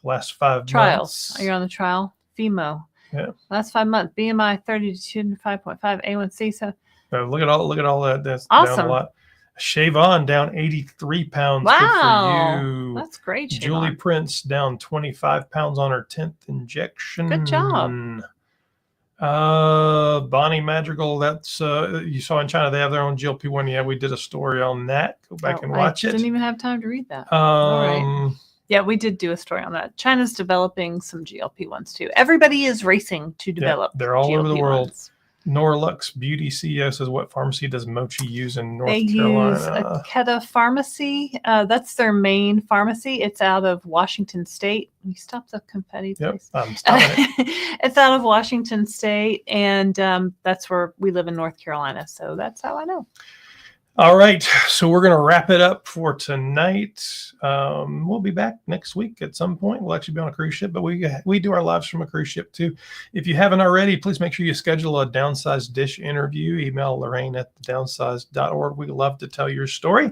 Last 5 Trials. months. Are you on the trial? Femo. Yeah. Last 5 months. BMI 30 to 5.5. A1C. So look at all that. That's awesome. Down a lot. Shavon down 83 pounds. Wow. Good for you. That's great. Julie Shavon. Prince down 25 pounds on her 10th injection. Good job. Bonnie Madrigal, that's you saw in China, they have their own GLP-1. Yeah, we did a story on that. Go back and watch it. Didn't even have time to read that. All right. Yeah, we did do a story on that. China's developing some GLP-1s too. Everybody is racing to develop. Yeah, they're all GLP-1s. over the world. Norlux Beauty CEO says, what pharmacy does Mochi use in North Carolina? They use Akeda Pharmacy. That's their main pharmacy. It's out of Washington State. Will you stop the confetti, please? Yep, I'm stopping it. It's out of Washington State, and that's where we live in North Carolina. So that's how I know. All right, so we're going to wrap it up for tonight. We'll be back next week at some point. We'll actually be on a cruise ship, but we do our lives from a cruise ship too. If you haven't already, please make sure you schedule a Downsized Dish interview. Email Laraine at thedownsized.org. We'd love to tell your story,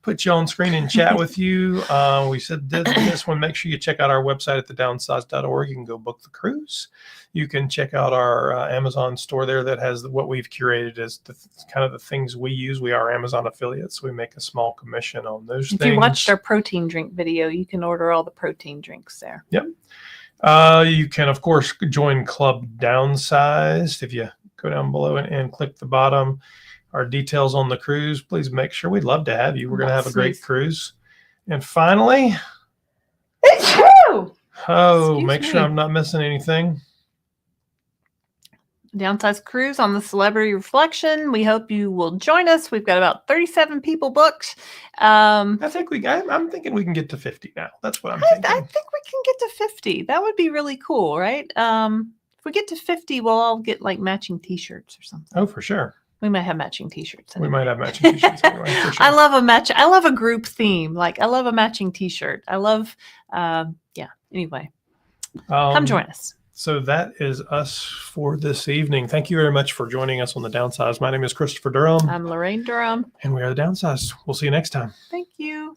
put you on screen and chat with you. We said this one. Make sure you check out our website at thedownsized.org. You can go book the cruise. You can check out our Amazon store there that has what we've curated as kind of the things we use. We are Amazon affiliates, so we make a small commission on those things. If you watched our protein drink video, you can order all the protein drinks there. Yep. You can, of course, join Club Downsized. If you go down below and click the bottom, our details on the cruise, please make sure. We'd love to have you. We're going to have a great cruise. And finally, it's true. Make sure I'm not missing anything. Downsized cruise on the Celebrity Reflection. We hope you will join us. We've got about 37 people booked. I'm thinking we can get to 50 now. That's what I'm thinking. I think we can get to 50. That would be really cool, right? If we get to 50, we'll all get like matching T-shirts or something. Oh, for sure. We might have matching T-shirts. Anyway. We might have matching T-shirts anyway. For sure. I love a match. I love a group theme. Like I love a matching T-shirt. I love. Anyway, come join us. So that is us for this evening. Thank you very much for joining us on The Downsized. My name is Christopher Durham. I'm Laraine Durham. And we are The Downsized. We'll see you next time. Thank you.